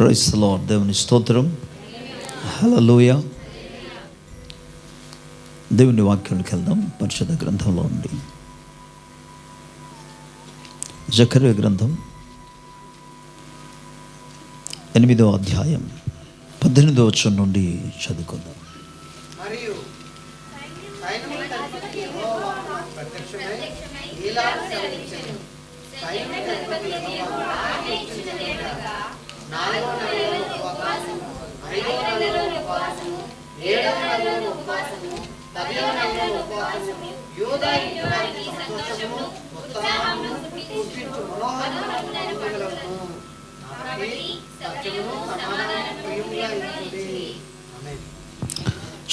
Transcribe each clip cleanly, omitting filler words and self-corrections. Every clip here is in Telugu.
Praise the lord. దేవుని స్తోత్రం. హల్లెలూయా. దేవుని వాక్యానికి వెళ్దాం. పరిశుద్ధ గ్రంథంలో ఉండి జకర్యా గ్రంథం 8వ అధ్యాయం 18వ వచనం నుండి చదువుకుందాం.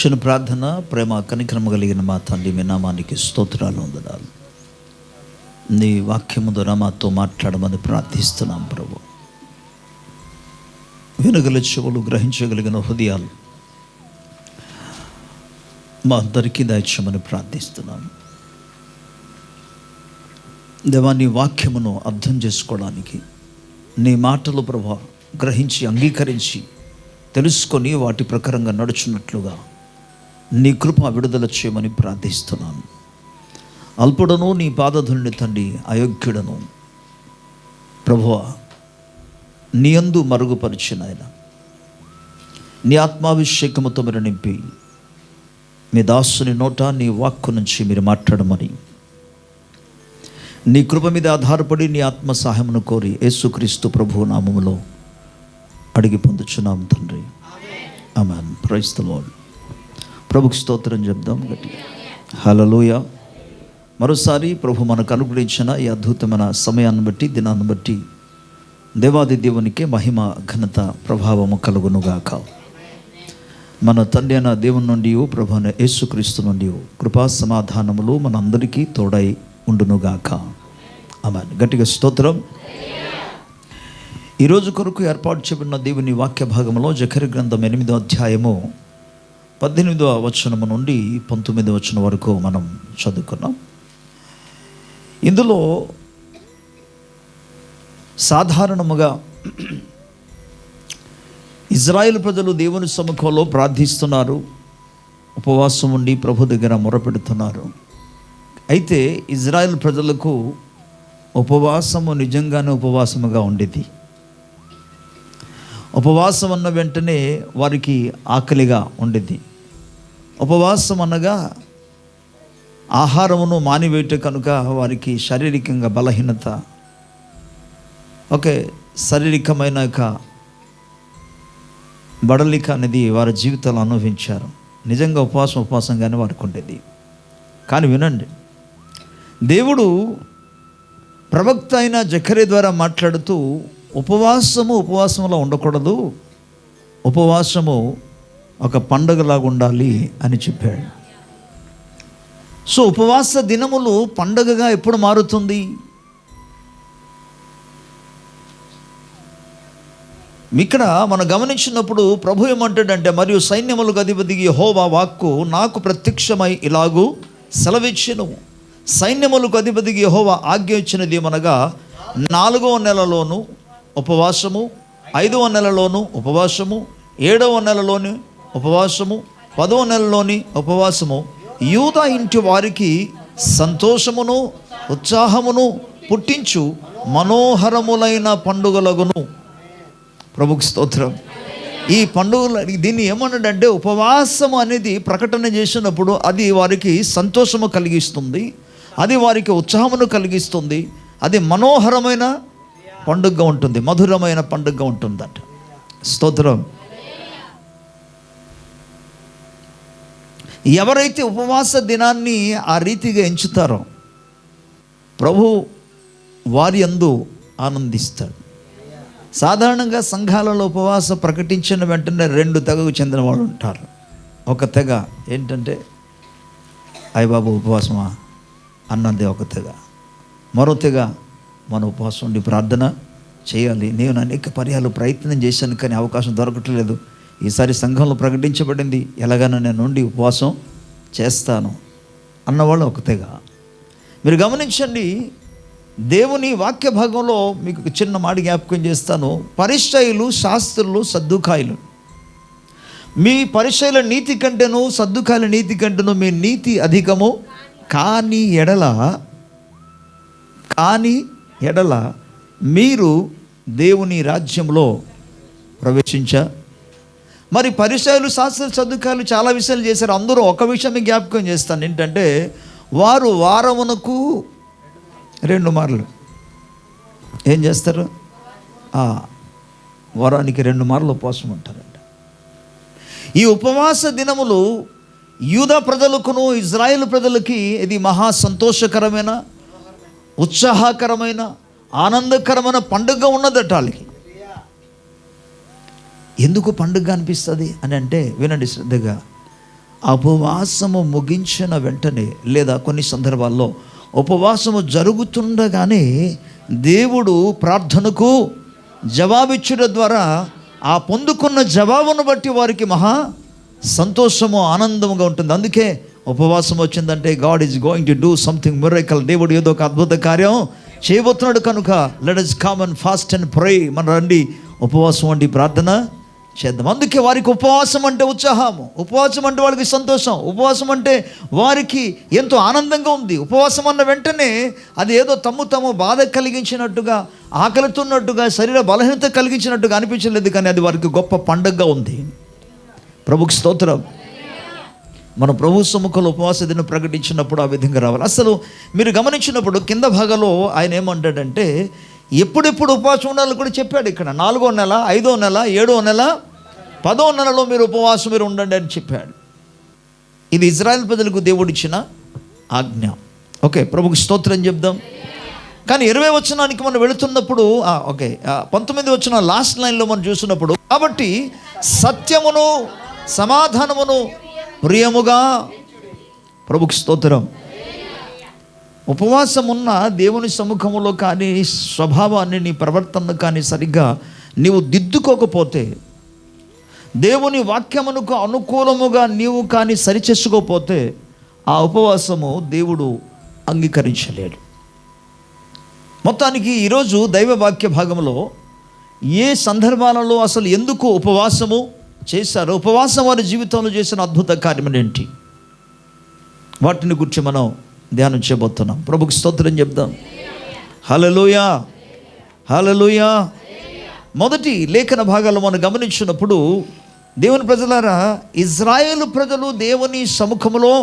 చిన్న ప్రార్థన. ప్రేమ కనికరమ కలిగిన మా తండ్రి, మీ నామానికి స్తోత్రాలు వందనాలు. నీ వాక్యము ద్వారా మాతో మాట్లాడమని ప్రార్థిస్తున్నాం ప్రభు. వినగల చెవులు, గ్రహించగలిగిన హృదయాలు మా అందరికీ దయచేయమని ప్రార్థిస్తున్నాం. దేవా, నీ వాక్యమును అర్థం చేసుకోవడానికి, నీ మాటలు ప్రభు గ్రహించి అంగీకరించి తెలుసుకొని వాటి ప్రకారంగా నడుచున్నట్లుగా నీ కృప విడుదల చేయమని ప్రార్థిస్తున్నాను. అల్పుడను, నీ పాదధుల్ని తండ్రి, అయోగ్యుడను ప్రభువా, నీ యందు మరుగుపరిచిన ఆయన నీ ఆత్మాభిషేకముతో మీరు నింపి మీ దాసుని నోట నీ వాక్కు నుంచి మీరు మాట్లాడమని నీ కృప మీద ఆధారపడి నీ ఆత్మ సహాయమును కోరి యేసుక్రీస్తు ప్రభువు నామములో అడిగి పొందుచున్నాం తండ్రి. ఆమేన్. Praise the Lord. ప్రభుకి స్తోత్రం చెప్దాం గట్టిగా. హల్లెలూయా. మరోసారి ప్రభు మనకు అనుగ్రహించిన ఈ అద్భుతమైన సమయాన్ని బట్టి, దినాన్ని బట్టి దేవాది దేవునికే మహిమ, ఘనత, ప్రభావము కలుగునుగాక. మన తండ్రి అయిన దేవుని నుండి, ప్రభు అయిన యేసుక్రీస్తు నుండి కృపా సమాధానములు మనందరికీ తోడై ఉండునుగాక. ఆమేన్. గట్టిగా స్తోత్రం. ఈరోజు కొరకు ఏర్పాటు చేయబడిన దేవుని వాక్య భాగంలో జకర్యా గ్రంథం 8వ అధ్యాయము 18వ వచనము నుండి 19వ వచనం వరకు మనం చదువుకున్నాం. ఇందులో సాధారణముగా ఇజ్రాయేల్ ప్రజలు దేవుని సముఖంలో ప్రార్థిస్తున్నారు, ఉపవాసం ఉండి ప్రభు దగ్గర మొరపెడుతున్నారు. అయితే ఇజ్రాయేల్ ప్రజలకు ఉపవాసము నిజంగానే ఉపవాసముగా ఉండేది. ఉపవాసం అన్న వెంటనే వారికి ఆకలిగా ఉండేది. ఉపవాసం అనగా ఆహారమును మానివేయట కనుక వారికి శారీరకంగా బలహీనత, ఓకే, శారీరకమైన బడలిక అనేది వారి జీవితాలు అనుభవించారు. నిజంగా ఉపవాసంగానే వారికి ఉండేది. కానీ వినండి, దేవుడు ప్రవక్త అయిన జకర్యా ద్వారా మాట్లాడుతూ ఉపవాసంలో ఉండకూడదు, ఉపవాసము ఒక పండగలాగా ఉండాలి అని చెప్పాడు. సో ఉపవాస దినములు పండగగా ఎప్పుడు మారుతుంది? ఇక్కడ మనం గమనించినప్పుడు ప్రభు ఏమంటాడంటే, మరియు సైన్యములకు అధిపతి యెహోవా వాక్కు నాకు ప్రత్యక్షమై ఇలాగూ సెలవిచ్చెను. సైన్యములకు అధిపతి యెహోవా ఆజ్ఞ ఇచ్చినది ఏమనగా, 4వ నెలలోను ఉపవాసము, 5వ నెలలోను ఉపవాసము, 7వ నెలలోని ఉపవాసము, 10వ నెలలోని ఉపవాసము యూదా ఇంటి వారికి సంతోషమును ఉత్సాహమును పుట్టించు మనోహరములైన పండుగలగును. ప్రభుకి స్తోత్రం. ఈ పండుగలు దీన్ని ఏమన్నాడంటే, ఉపవాసము అనేది ప్రకటన చేసినప్పుడు అది వారికి సంతోషము కలిగిస్తుంది, అది వారికి ఉత్సాహమును కలిగిస్తుంది, అది మనోహరమైన పండుగగా ఉంటుంది, మధురమైన పండుగగా ఉంటుందట. స్తోత్రం. ఎవరైతే ఉపవాస దినాన్ని ఆ రీతిగా ఎంచుతారో ప్రభు వారి యందు ఆనందిస్తాడు. సాధారణంగా సంఘాలలో ఉపవాస ప్రకటించిన వెంటనే 2 తెగకు చెందిన వాళ్ళు ఉంటారు. ఒక తెగ ఏంటంటే, అయ్య బాబు ఉపవాసమా అన్నది ఒక తెగ. మరో తెగ, మన ఉపవాసం ఉండి ప్రార్థన చేయాలి. నేను అనేక పర్యాలు ప్రయత్నం చేశాను కానీ అవకాశం దొరకట్లేదు. ఈసారి సంఘంలో ప్రకటించబడింది, ఎలాగైనా నేను ఉండి ఉపవాసం చేస్తాను అన్నవాళ్ళు ఒక తెగ. మీరు గమనించండి, దేవుని వాక్య భాగంలో మీకు ఒక చిన్న మాట జ్ఞాపకం చేస్తాను. పరిసయ్యులు, శాస్త్రులు, సద్దుకాయలు, మీ పరిసయ్యుల నీతి కంటేను సద్దుకాయల నీతి కంటేను మీ నీతి అధికము కాని ఎడల మీరు దేవుని రాజ్యంలో మరి పరిసయ్యులు, శాస్త్రులు, సద్దుకాయలు చాలా విషయాలు చేశారు. అందరూ ఒక విషయం జ్ఞాపకం చేస్తాను, ఏంటంటే వారు వారమునకు 2 మార్లు ఏం చేస్తారు? వారానికి 2 మార్లు ఉపవాసం ఉంటారంట. ఈ ఉపవాస దినములు యూదా ప్రజలకును ఇజ్రాయేల్ ప్రజలకి ఇది మహా సంతోషకరమైన, ఉత్సాహకరమైన, ఆనందకరమైన పండుగ ఉన్నదట వాళ్ళకి. ఎందుకు పండుగ అనిపిస్తుంది అని అంటే, వినండి శ్రద్ధగా. ఉపవాసము ముగించిన వెంటనే, లేదా కొన్ని సందర్భాల్లో ఉపవాసము జరుగుతుండగానే దేవుడు ప్రార్థనకు జవాబిచ్చడం ద్వారా ఆ పొందుకున్న జవాబును బట్టి వారికి మహా సంతోషము, ఆనందముగా ఉంటుంది. అందుకే ఉపవాసం వచ్చిందంటే God is going to do something miracle. దేవుడు ఏదో ఒక అద్భుత కార్యం చేయబోతున్నాడు కనుక let us come and fast and pray. మనం రండి ఉపవాసం వంటి ప్రార్థన చేద్దాం. అందుకే వారికి ఉపవాసం అంటే ఉత్సాహము, ఉపవాసం అంటే వారికి సంతోషం, ఉపవాసం అంటే వారికి ఎంతో ఆనందంగా ఉంది. ఉపవాసం అన్న వెంటనే అది ఏదో తమ్ము బాధ కలిగించినట్టుగా, ఆకలితున్నట్టుగా, శరీర బలహీనత కలిగించినట్టుగా అనిపించలేదు, కానీ అది వారికి గొప్ప పండుగగా ఉంది. ప్రభుకి స్తోత్రం. మన ప్రభు సముఖంలో ఉపవాస దినం ప్రకటించినప్పుడు ఆ విధంగా రావాలి. అసలు మీరు గమనించినప్పుడు కింద భాగంలో ఆయన ఏమంటాడంటే ఎప్పుడెప్పుడు ఉపవాసం ఉండాలని కూడా చెప్పాడు. ఇక్కడ 4వ నెల, 5వ నెల, 7వ నెల, 10వ నెలలో మీరు ఉపవాసం మీరు ఉండండి అని చెప్పాడు. ఇది ఇజ్రాయెల్ ప్రజలకు దేవుడిచ్చిన ఆజ్ఞ. ఓకే, ప్రభుకి స్తోత్రం చెప్దాం. కానీ 20వ వచనానికి మనం వెళుతున్నప్పుడు 19వ వచనం లాస్ట్ లైన్లో మనం చూసినప్పుడు, కాబట్టి సత్యమును సమాధానమును ప్రియముగా, ప్రభుకి స్తోత్రం. ఉపవాసం ఉన్న దేవుని సముఖంలో కానీ స్వభావాన్ని, నీ ప్రవర్తనను కానీ సరిగ్గా నీవు దిద్దుకోకపోతే, దేవుని వాక్యమునకు అనుకూలముగా నీవు కానీ సరిచేసుకోకపోతే ఆ ఉపవాసము దేవుడు అంగీకరించలేడు. మొత్తానికి ఈరోజు దైవ వాక్య భాగంలో ఏ సందర్భాలలో అసలు ఎందుకు ఉపవాసము చేశారో, ఉపవాసం వారి జీవితంలో చేసిన అద్భుత కార్యం ఏంటి, వాటిని గురించి మనం ధ్యానం చేయబోతున్నాం. ప్రభుకి స్తోత్రం చెప్దాం. హల్లెలూయా, హల్లెలూయా. మొదటి లేఖన భాగాల్లో మనం గమనించినప్పుడు, దేవుని ప్రజలారా, ఇజ్రాయేలు ప్రజలు దేవుని సముఖములో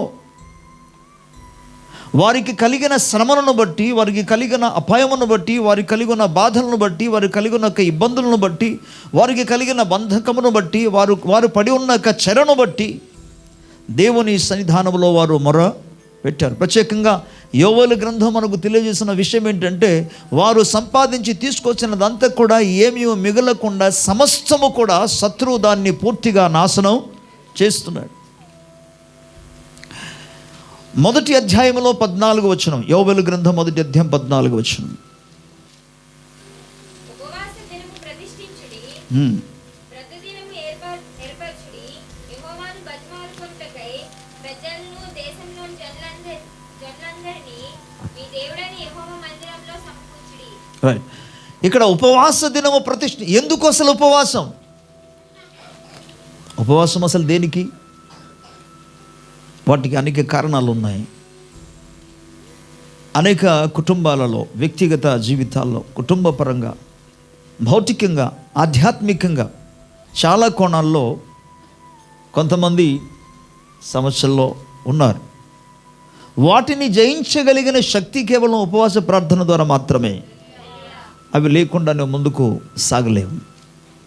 వారికి కలిగిన శ్రమలను బట్టి, వారికి కలిగిన అపాయమును బట్టి, వారికి కలిగిన బాధలను బట్టి, వారికి కలిగిన ఇబ్బందులను బట్టి, వారికి కలిగిన బంధకమును బట్టి, వారు పడి ఉన్న చెరను బట్టి దేవుని సన్నిధానంలో వారు మొర పెట్టారు. ప్రత్యేకంగా యోవేలు గ్రంథం మనకు తెలియజేసిన విషయం ఏంటంటే, వారు సంపాదించి తీసుకొచ్చినదంతా కూడా ఏమీ మిగలకుండా సమస్తము కూడా శత్రువు దాన్ని పూర్తిగా నాశనం చేస్తున్నాడు. మొదటి అధ్యాయంలో 14వ వచనం, యోవేలు గ్రంథం మొదటి అధ్యాయం 14వ వచనం. రైట్, ఇక్కడ ఉపవాస దినము ప్రతిష్ఠ. ఎందుకు అసలు ఉపవాసం? ఉపవాసం అసలు దేనికి? వాటికి అనేక కారణాలు ఉన్నాయి. అనేక కుటుంబాలలో, వ్యక్తిగత జీవితాల్లో, కుటుంబ పరంగా, భౌతికంగా, ఆధ్యాత్మికంగా చాలా కోణాల్లో కొంతమంది సమస్యల్లో ఉన్నారు. వాటిని జయించగలిగిన శక్తి కేవలం ఉపవాస ప్రార్థన ద్వారా మాత్రమే. అవి లేకుండా నువ్వు ముందుకు సాగలేవు.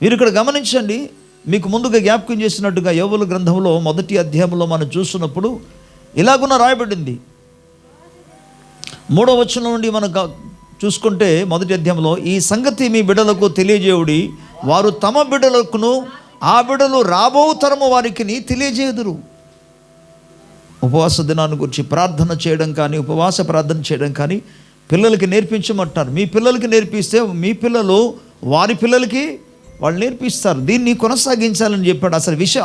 మీరు ఇక్కడ గమనించండి, మీకు ముందుగా జ్ఞాపకం చేసినట్టుగా యోవేలు గ్రంథంలో మొదటి అధ్యాయంలో మనం చూస్తున్నప్పుడు ఇలాగున్న రాయబడింది. 3వ వచనం నుండి మనం చూసుకుంటే, మొదటి అధ్యాయంలో, ఈ సంగతి మీ బిడ్డలకు తెలియజేయుడి, వారు తమ బిడ్డలకును ఆ బిడ్డలు రాబో తరము వారికి తెలియజేయుదురు. ఉపవాస దినాన్ని గురించి ప్రార్థన చేయడం కానీ, ఉపవాస ప్రార్థన చేయడం కానీ పిల్లలకి నేర్పించమంటారు. మీ పిల్లలకి నేర్పిస్తే మీ పిల్లలు వారి పిల్లలకి వాళ్ళు నేర్పిస్తారు. దీన్ని కొనసాగించాలని చెప్పాడు.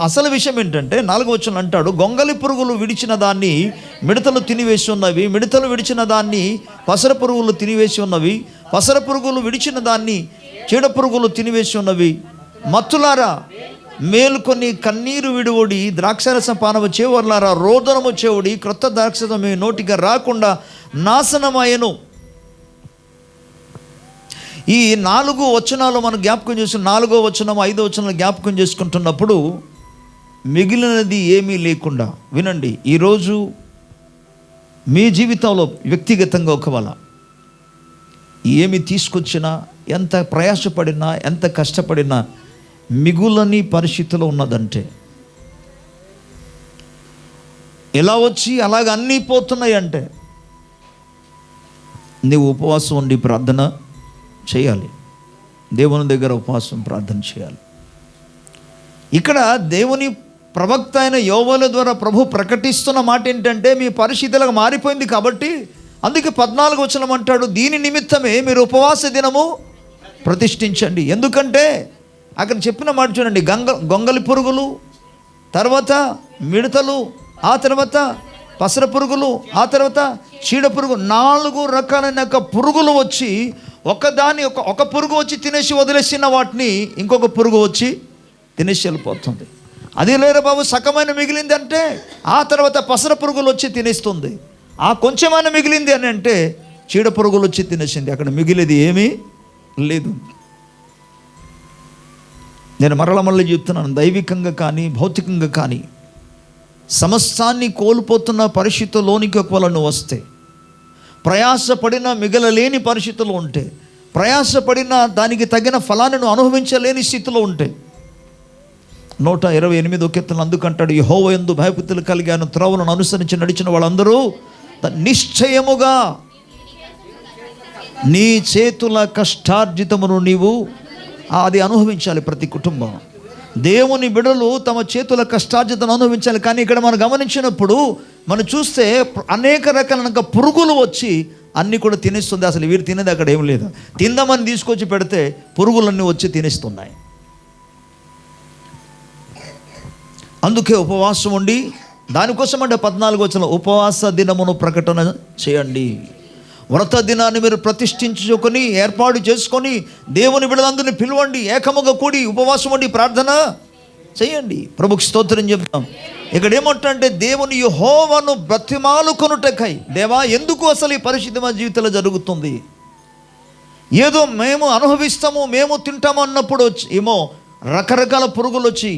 అసలు విషయం ఏంటంటే 4వ వచనం అంటాడు, గొంగలి పురుగులు విడిచిన దాన్ని మిడతలు తినివేసి ఉన్నవి, మిడతలు విడిచిన దాన్ని పసర పురుగులు తినివేసి ఉన్నవి, పసర పురుగులు విడిచిన దాన్ని చీడ పురుగులు తినివేసి ఉన్నవి. మత్తులారా మేలుకొని కన్నీరు విడువడి, ద్రాక్షరసం పానము చేవర్లారా రోదనము చేవుడి, క్రొత్త ద్రాక్షరసం మీ నోటికి రాకుండా నాశనమయ్యను. ఈ 4 వచనాలు మనం జ్ఞాపకం చేసుకుని 4వ వచనం 5వ వచనం జ్ఞాపకం చేసుకుంటున్నప్పుడు మిగిలినది ఏమీ లేకుండా వినండి. ఈరోజు మీ జీవితంలో వ్యక్తిగతంగా ఒకవేళ ఏమి తీసుకొచ్చినా, ఎంత ప్రయాసపడినా, ఎంత కష్టపడినా మిగులని పరిస్థితిలో ఉన్నదంటే, ఎలా వచ్చి అలాగ అన్నీ పోతున్నాయి అంటే నీవు ఉపవాసం ఉండి ప్రార్థన చేయాలి. దేవుని దగ్గర ఉపవాసం ప్రార్థన చేయాలి. ఇక్కడ దేవుని ప్రవక్త అయిన యోవేలు ద్వారా ప్రభు ప్రకటిస్తున్న మాట ఏంటంటే, మీ పరిస్థితులకు మారిపోయింది కాబట్టి, అందుకే 14వ వచనం అంటాడు, దీని నిమిత్తమే మీరు ఉపవాస దినము ప్రతిష్ఠించండి. ఎందుకంటే అక్కడ చెప్పిన మాట చూడండి, గొంగలి పురుగులు, తర్వాత మిడతలు, ఆ తర్వాత పసర పురుగులు, ఆ తర్వాత చీడ పురుగు, 4 రకాలైన పురుగులు వచ్చి ఒక పురుగు వచ్చి తినేసి వదిలేసిన వాటిని ఇంకొక పురుగు వచ్చి తినేసి వెళ్ళిపోతుంది. అది లేరు బాబు సగమైన మిగిలింది అంటే ఆ తర్వాత పసర పురుగులు వచ్చి తినేస్తుంది. ఆ కొంచెమైనా మిగిలింది అని అంటే చీడ పురుగులు వచ్చి తినేసింది. అక్కడ మిగిలేది ఏమీ లేదు. నేను మరల చెప్తున్నాను, దైవికంగా కానీ భౌతికంగా కానీ సమస్తాన్ని కోల్పోతున్న పరిస్థితుల్లోనికి ఒకవేళ నువ్వు వస్తే, ప్రయాసపడిన మిగలలేని పరిస్థితులు ఉంటే, ప్రయాసపడిన దానికి తగిన ఫలాన్ని అనుభవించలేని స్థితిలో ఉంటే, 128వ కీర్తన అందుకంటాడు, యెహోవా యందు భయభక్తులు కలిగాను, త్రోవలను అనుసరించి నడిచిన వాళ్ళందరూ నిశ్చయముగా నీ చేతుల కష్టార్జితమును నీవు అది అనుభవించాలి. ప్రతి కుటుంబం దేవుని బిడ్డలు తమ చేతుల కష్టార్జితను అనుభవించాలి. కానీ ఇక్కడ మనం గమనించినప్పుడు మనం చూస్తే అనేక రకాల పురుగులు వచ్చి అన్నీ కూడా తినేస్తుంది. అసలు వీరు తినేది అక్కడ ఏం లేదు. తిందామని తీసుకొచ్చి పెడితే పురుగులన్నీ వచ్చి తినేస్తున్నాయి. అందుకే ఉపవాసం ఉండి, దానికోసం అంటే 14వ వచనం, ఉపవాస దినమును ప్రకటన చేయండి. వ్రత దినాన్ని మీరు ప్రతిష్ఠించుకొని ఏర్పాటు చేసుకొని దేవుని బిడ్డలందరినీ పిలవండి, ఏకముగా కూడి ఉపవాసం ఉండి ప్రార్థన చేయండి. ప్రభుకి స్తోత్రం చెప్తాం. ఇక్కడ ఏమంటే దేవుని యెహోవాను బ్రతిమాలుకొనుటకై, దేవా ఎందుకు అసలు ఈ పరిస్థితి మా జీవితంలో జరుగుతుంది? ఏదో మేము అనుభవిస్తాము, మేము తింటాము అన్నప్పుడు ఏమో రకరకాల పురుగులు వచ్చి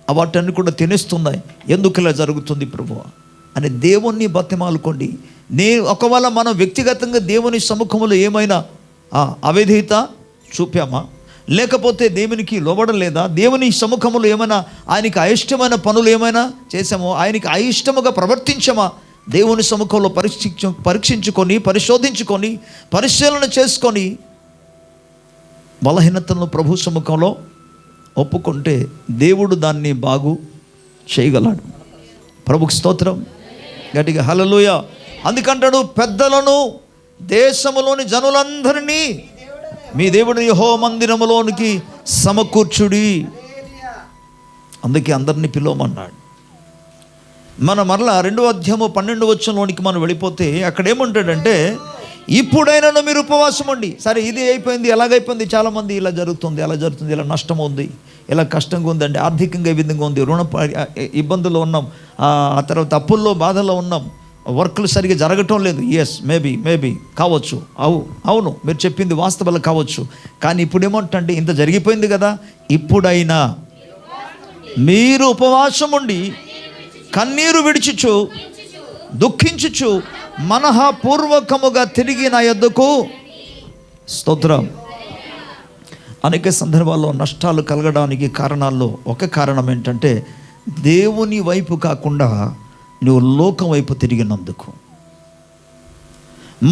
వాటన్ని కూడా తినేస్తున్నాయి. ఎందుకు ఇలా జరుగుతుంది ప్రభువా అని దేవుణ్ణి బతిమాలుకోండి. ఒకవేళ మనం వ్యక్తిగతంగా దేవుని సముఖంలో ఏమైనా అవిధేయత చూపామా, లేకపోతే దేవునికి లోబడలేదా, దేవుని సముఖంలో ఏమైనా ఆయనకి అయిష్టమైన పనులు ఏమైనా చేసామో, ఆయనకి అయిష్టముగా ప్రవర్తించామా, దేవుని సముఖంలో పరీక్షించుకొని పరిశోధించుకొని పరిశీలన చేసుకొని బలహీనతలను ప్రభు సముఖంలో ఒప్పుకుంటే దేవుడు దాన్ని బాగు చేయగలడు. ప్రభుకి స్తోత్రం, గట్టిగా హల్లెలూయా. అందుకంటాడు, పెద్దలను దేశములోని జనులందరినీ మీ దేవుని యెహోవా మందిరములోనికి సమకూర్చుడి. అందుకే అందరినీ పిలవమన్నాడు. మన మరలా 2వ అధ్యాయము 12వ వచనంలోనికి మనం వెళ్ళిపోతే అక్కడ ఏమంటాడంటే, ఇప్పుడైనా మీరు ఉపవాసం ఉండి. సరే ఇది అయిపోయింది, ఎలాగైపోయింది, చాలామంది ఇలా జరుగుతుంది, అలా జరుగుతుంది, ఇలా నష్టం ఉంది, ఇలా కష్టంగా ఉందండి, ఆర్థికంగా ఈ విధంగా ఉంది, రుణ ఇబ్బందుల్లో ఉన్నాం, ఆ తర్వాత అప్పుల్లో బాధల్లో ఉన్నాం, వర్క్లు సరిగ్గా జరగటం లేదు. ఎస్, మేబీ కావచ్చు, అవును మీరు చెప్పింది వాస్తవాలు కావచ్చు. కానీ ఇప్పుడు ఏమంటే ఇంత జరిగిపోయింది కదా, ఇప్పుడైనా మీరు ఉపవాసం ఉండి కన్నీరు విడిచుచు దుఃఖించుచు మనఃపూర్వకముగా తిరిగి నా యొద్దకు. స్తోత్రం. అనేక సందర్భాల్లో నష్టాలు కలగడానికి కారణాల్లో ఒక కారణం ఏంటంటే, దేవుని వైపు కాకుండా నువ్వు లోకం వైపు తిరిగినందుకు.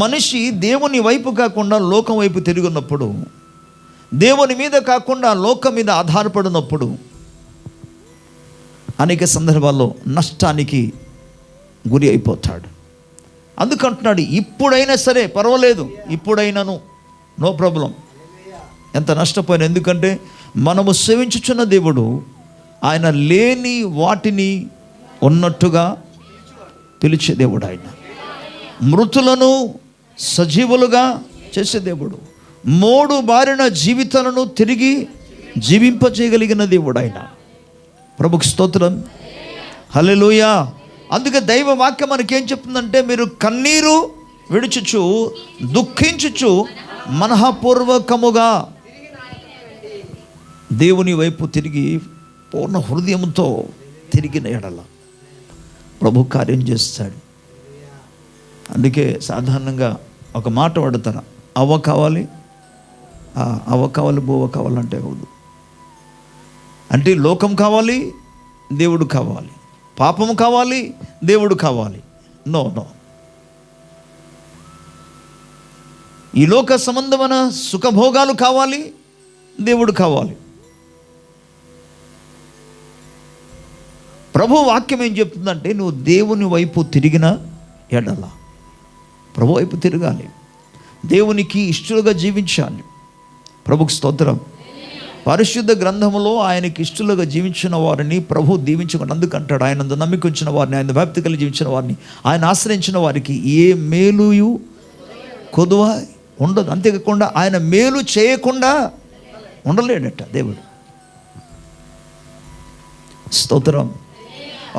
మనిషి దేవుని వైపు కాకుండా లోకం వైపు తిరిగినప్పుడు, దేవుని మీద కాకుండా లోకం మీద ఆధారపడినప్పుడు అనేక సందర్భాల్లో నష్టానికి గురి అయిపోతాడు. అందుకంటున్నాడు, ఇప్పుడైనా సరే పర్వాలేదు, ఇప్పుడైనాను నో ప్రాబ్లం, ఎంత నష్టపోయినా. ఎందుకంటే మనము సేవించుచున్న దేవుడు ఆయన లేని వాటిని ఉన్నట్టుగా పిలిచే దేవుడు. ఆయన మృతులను సజీవులుగా చేసే దేవుడు. మోడు బారిన జీవితాలను తిరిగి జీవింపజేయగలిగిన దేవుడు ఆయన. ప్రభుకి స్తోత్రం, హల్లెలూయా. అందుకే దైవ వాక్యం మనకేం చెప్తుందంటే, మీరు కన్నీరు విడుచుచు దుఃఖించుచు మనఃపూర్వకముగా దేవుని వైపు తిరిగి పూర్ణ హృదయంతో తిరిగిన ఎడల ప్రభు కార్యం చేస్తాడు. అందుకే సాధారణంగా ఒక మాట వాడతారు, అవ్వ కావాలి, అవ్వ కావాలి, బోవ కావాలంటే అవదు. అంటే లోకం కావాలి, దేవుడు కావాలి, పాపము కావాలి, దేవుడు కావాలి. No no. ఈ లోక సంబంధమైన సుఖభోగాలు కావాలి, దేవుడు కావాలి. ప్రభు వాక్యం ఏం చెప్తుందంటే, నువ్వు దేవుని వైపు తిరిగిన ఎడల, ప్రభు వైపు తిరగాలి, దేవునికి ఇష్టలుగా జీవించాలి. ప్రభుకి స్తోత్రం. పరిశుద్ధ గ్రంథములో ఆయనకి ఇష్టలుగా జీవించిన వారిని ప్రభు దీవించకుండా అందుకంటాడు, ఆయన నమ్మిక ఉంచిన వారిని, ఆయన భక్తి కలిగి జీవించిన వారిని, ఆయన ఆశ్రయించిన వారికి ఏ మేలుయు కొదువ ఉండదు. అంతేకాకుండా ఆయన మేలు చేయకుండా ఉండలేడట దేవుడు. స్తోత్రం.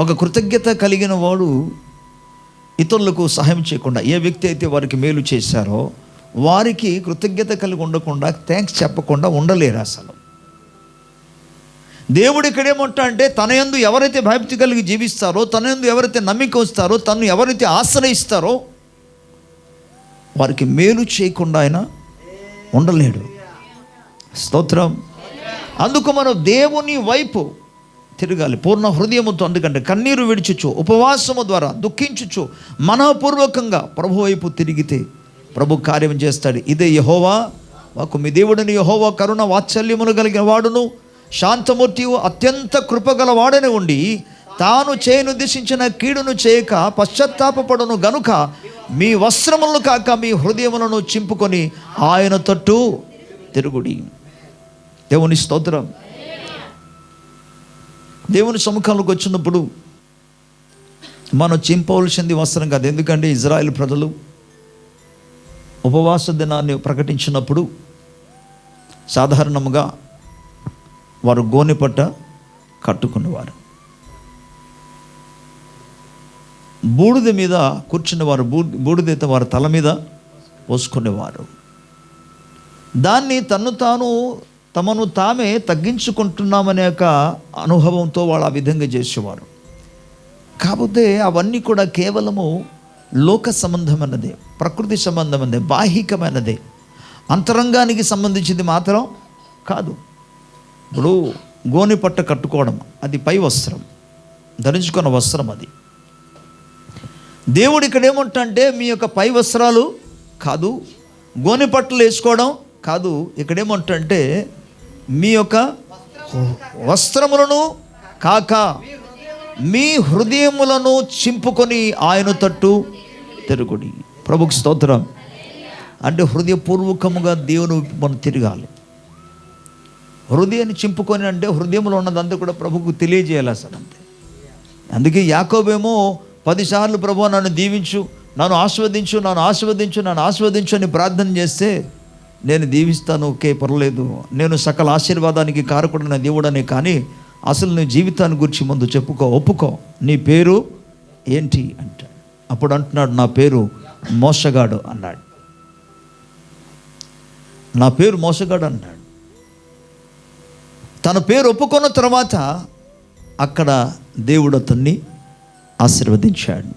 ఒక కృతజ్ఞత కలిగిన వాడు ఇతరులకు సహాయం చేయకుండా, ఏ వ్యక్తి అయితే వారికి మేలు చేశారో వారికి కృతజ్ఞత కలిగి ఉండకుండా, థ్యాంక్స్ చెప్పకుండా ఉండలేరు అసలు. దేవుడు ఇక్కడేమంటా అంటే, తన యందు ఎవరైతే భక్తి కలిగి జీవిస్తారో, తన యందు ఎవరైతే నమ్మిక వస్తారో, తను ఎవరైతే ఆశ్రయిస్తారో వారికి మేలు చేయకుండా ఆయన ఉండలేడు. స్తోత్రం. అందుకు మనం దేవుని వైపు తిరగాలి పూర్ణ హృదయముతో. అందుకంటే కన్నీరు విడిచుచు ఉపవాసము ద్వారా దుఃఖించుచు మనఃపూర్వకంగా ప్రభు వైపు తిరిగితే ప్రభు కార్యం చేస్తాడు. ఇదే యెహోవా వాక్కు. మీ దేవుడిని యెహోవా కరుణ వాత్సల్యములు కలిగిన వాడును, శాంతమూర్తియు, అత్యంత కృపగల వాడని ఉండి తాను చేయనుద్దేశించిన కీడును చేయక పశ్చాత్తాపపడును గనుక మీ వస్త్రములను కాక మీ హృదయములను చింపుకొని ఆయన తట్టు తిరుగుడి. దేవుని స్తోత్రం. దేవుని సముఖంలోకి వచ్చినప్పుడు మనం చింపవలసింది వస్త్రం కాదు. ఎందుకంటే ఇజ్రాయెల్ ప్రజలు ఉపవాస దినాన్ని ప్రకటించినప్పుడు సాధారణంగా వారు గోనెపట్ట కట్టుకునేవారు. బూడిద మీద కూర్చునేవారు, బూడిద వారి తల మీద పోసుకునేవారు. దాన్ని తమను తామే తగ్గించుకుంటున్నామనే ఒక అనుభవంతో వాళ్ళు ఆ విధంగా చేసేవారు. కాకపోతే అవన్నీ కూడా కేవలము లోక సంబంధమైనదే, ప్రకృతి సంబంధమైనదే, బాహికమైనదే, అంతరంగానికి సంబంధించింది మాత్రం కాదు. ఇప్పుడు గోనె పట్ట కట్టుకోవడం అది పై వస్త్రం, ధరించుకున్న వస్త్రం అది. దేవుడు ఇక్కడ ఏమంటే, మీ యొక్క పై వస్త్రాలు కాదు, గోనె పట్టలు వేసుకోవడం కాదు. ఇక్కడ ఏమంటే, మీ యొక్క వస్త్రములను కాక మీ హృదయములను చింపుకొని ఆయన తట్టు తిరుగుడి. ప్రభుకి స్తోత్రం. అంటే హృదయపూర్వకముగా దేవుని మనం తిరగాలి. హృదయాన్ని చింపుకొని అంటే హృదయంలో ఉన్నదంతా కూడా ప్రభుకు తెలియజేయాలి అసలు, అంతే. అందుకే యాకోబేమో 10 సార్లు ప్రభు నన్ను దీవించు, నన్ను ఆశీర్వదించు, నన్ను ఆశీర్వదించు, నన్ను ఆశీర్వదించు అని ప్రార్థన చేస్తే, నేను దీవిస్తాను, ఓకే పర్లేదు, నేను సకల ఆశీర్వాదానికి కారకుడైన దేవుడని, కానీ అసలు నీ జీవితాన్ని గురించి ముందు చెప్పుకో, ఒప్పుకో, నీ పేరు ఏంటి అంటాడు. అప్పుడు అంటున్నాడు, నా పేరు మోసగాడు అన్నాడు. నా పేరు మోసగాడు అన్నాడు. తన పేరు ఒప్పుకున్న తర్వాత అక్కడ దేవుడు అతన్ని ఆశీర్వదించాడు.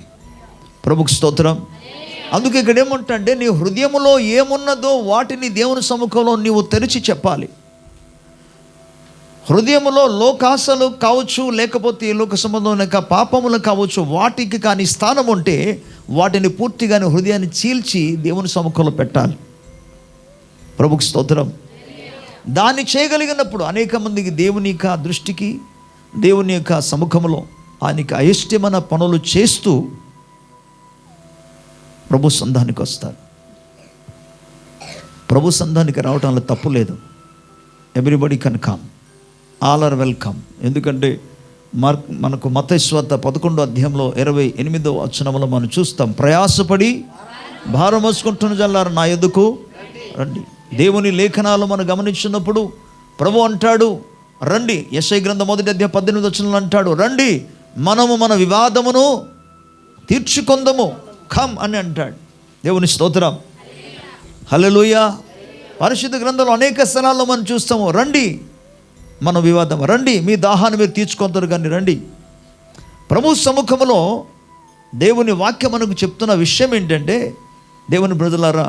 ప్రభుకి స్తోత్రం. అందుకే ఇక్కడ ఏమంటే, నీ హృదయంలో ఏమున్నదో వాటిని దేవుని సముఖంలో నీవు తెరిచి చెప్పాలి. హృదయంలో లోకాశలు కావచ్చు, లేకపోతే లోక సంబంధమైన పాపములు కావచ్చు, వాటికి కానీ స్థానం ఉంటే వాటిని పూర్తిగా హృదయాన్ని చీల్చి దేవుని సముఖంలో పెట్టాలి. ప్రభుకి స్తోత్రం. దాన్ని చేయగలిగినప్పుడు అనేక మందికి దేవుని యొక్క దృష్టికి, దేవుని యొక్క సముఖంలో ఆయనకి అయిష్టమైన పనులు చేస్తూ ప్రభు సంధానికి వస్తారు. ప్రభు సంధానికి రావటంలో తప్పు లేదు. Everybody can come, all are welcome. ఎందుకంటే మనకు మత్తయి సువార్త 11వ అధ్యాయంలో 28వ వచనంలో మనం చూస్తాం, ప్రయాసపడి భారం మోసుకుంటున్న జల్లారు నా యొద్దకు రండి. దేవుని లేఖనాలు మనం గమనించినప్పుడు ప్రభు అంటాడు రండి. యెషయా గ్రంథం 1వ అధ్యాయం 18వ వచనంలో అంటాడు, రండి మనము మన వివాదమును తీర్చుకొందము, కమ్ అని అంటాడు. దేవుని స్తోత్రం, హల్లెలూయా. పరిశుద్ధ గ్రంథంలో అనేక స్థలాల్లో మనం చూస్తాము, రండి మన వివాదం, రండి మీ దాహాన్ని మీరు తీర్చుకుంటారు కానీ రండి. ప్రభు సముఖంలో దేవుని వాక్యం మనకు చెప్తున్న విషయం ఏంటంటే, దేవుని ప్రజలారా,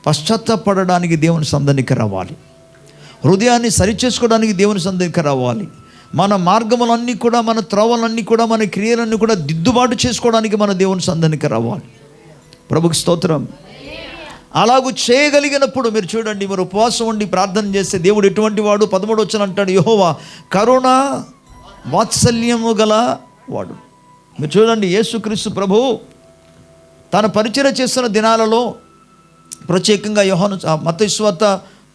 పశ్చాత్తాపడడానికి దేవుని సన్నిధికి రావాలి, హృదయాన్ని సరిచేసుకోవడానికి దేవుని సన్నిధికి రావాలి, మన మార్గములన్నీ కూడా, మన త్రోవలన్నీ కూడా, మన క్రియలన్నీ కూడా దిద్దుబాటు చేసుకోవడానికి మన దేవుని సన్నిధికి రావాలి. ప్రభుకి స్తోత్రం. అలాగూ చేయగలిగినప్పుడు మీరు చూడండి, మీరు ఉపవాసం ఉండి ప్రార్థన చేస్తే దేవుడు ఎటువంటి వాడు? 13వ వచనం అంటాడు, యెహోవా కరుణ వాత్సల్యము గల వాడు. మీరు చూడండి, యేసుక్రీస్తు ప్రభు తన పరిచర్య చేస్తున్న దినాలలో, ప్రత్యేకంగా మత్తయి సువార్త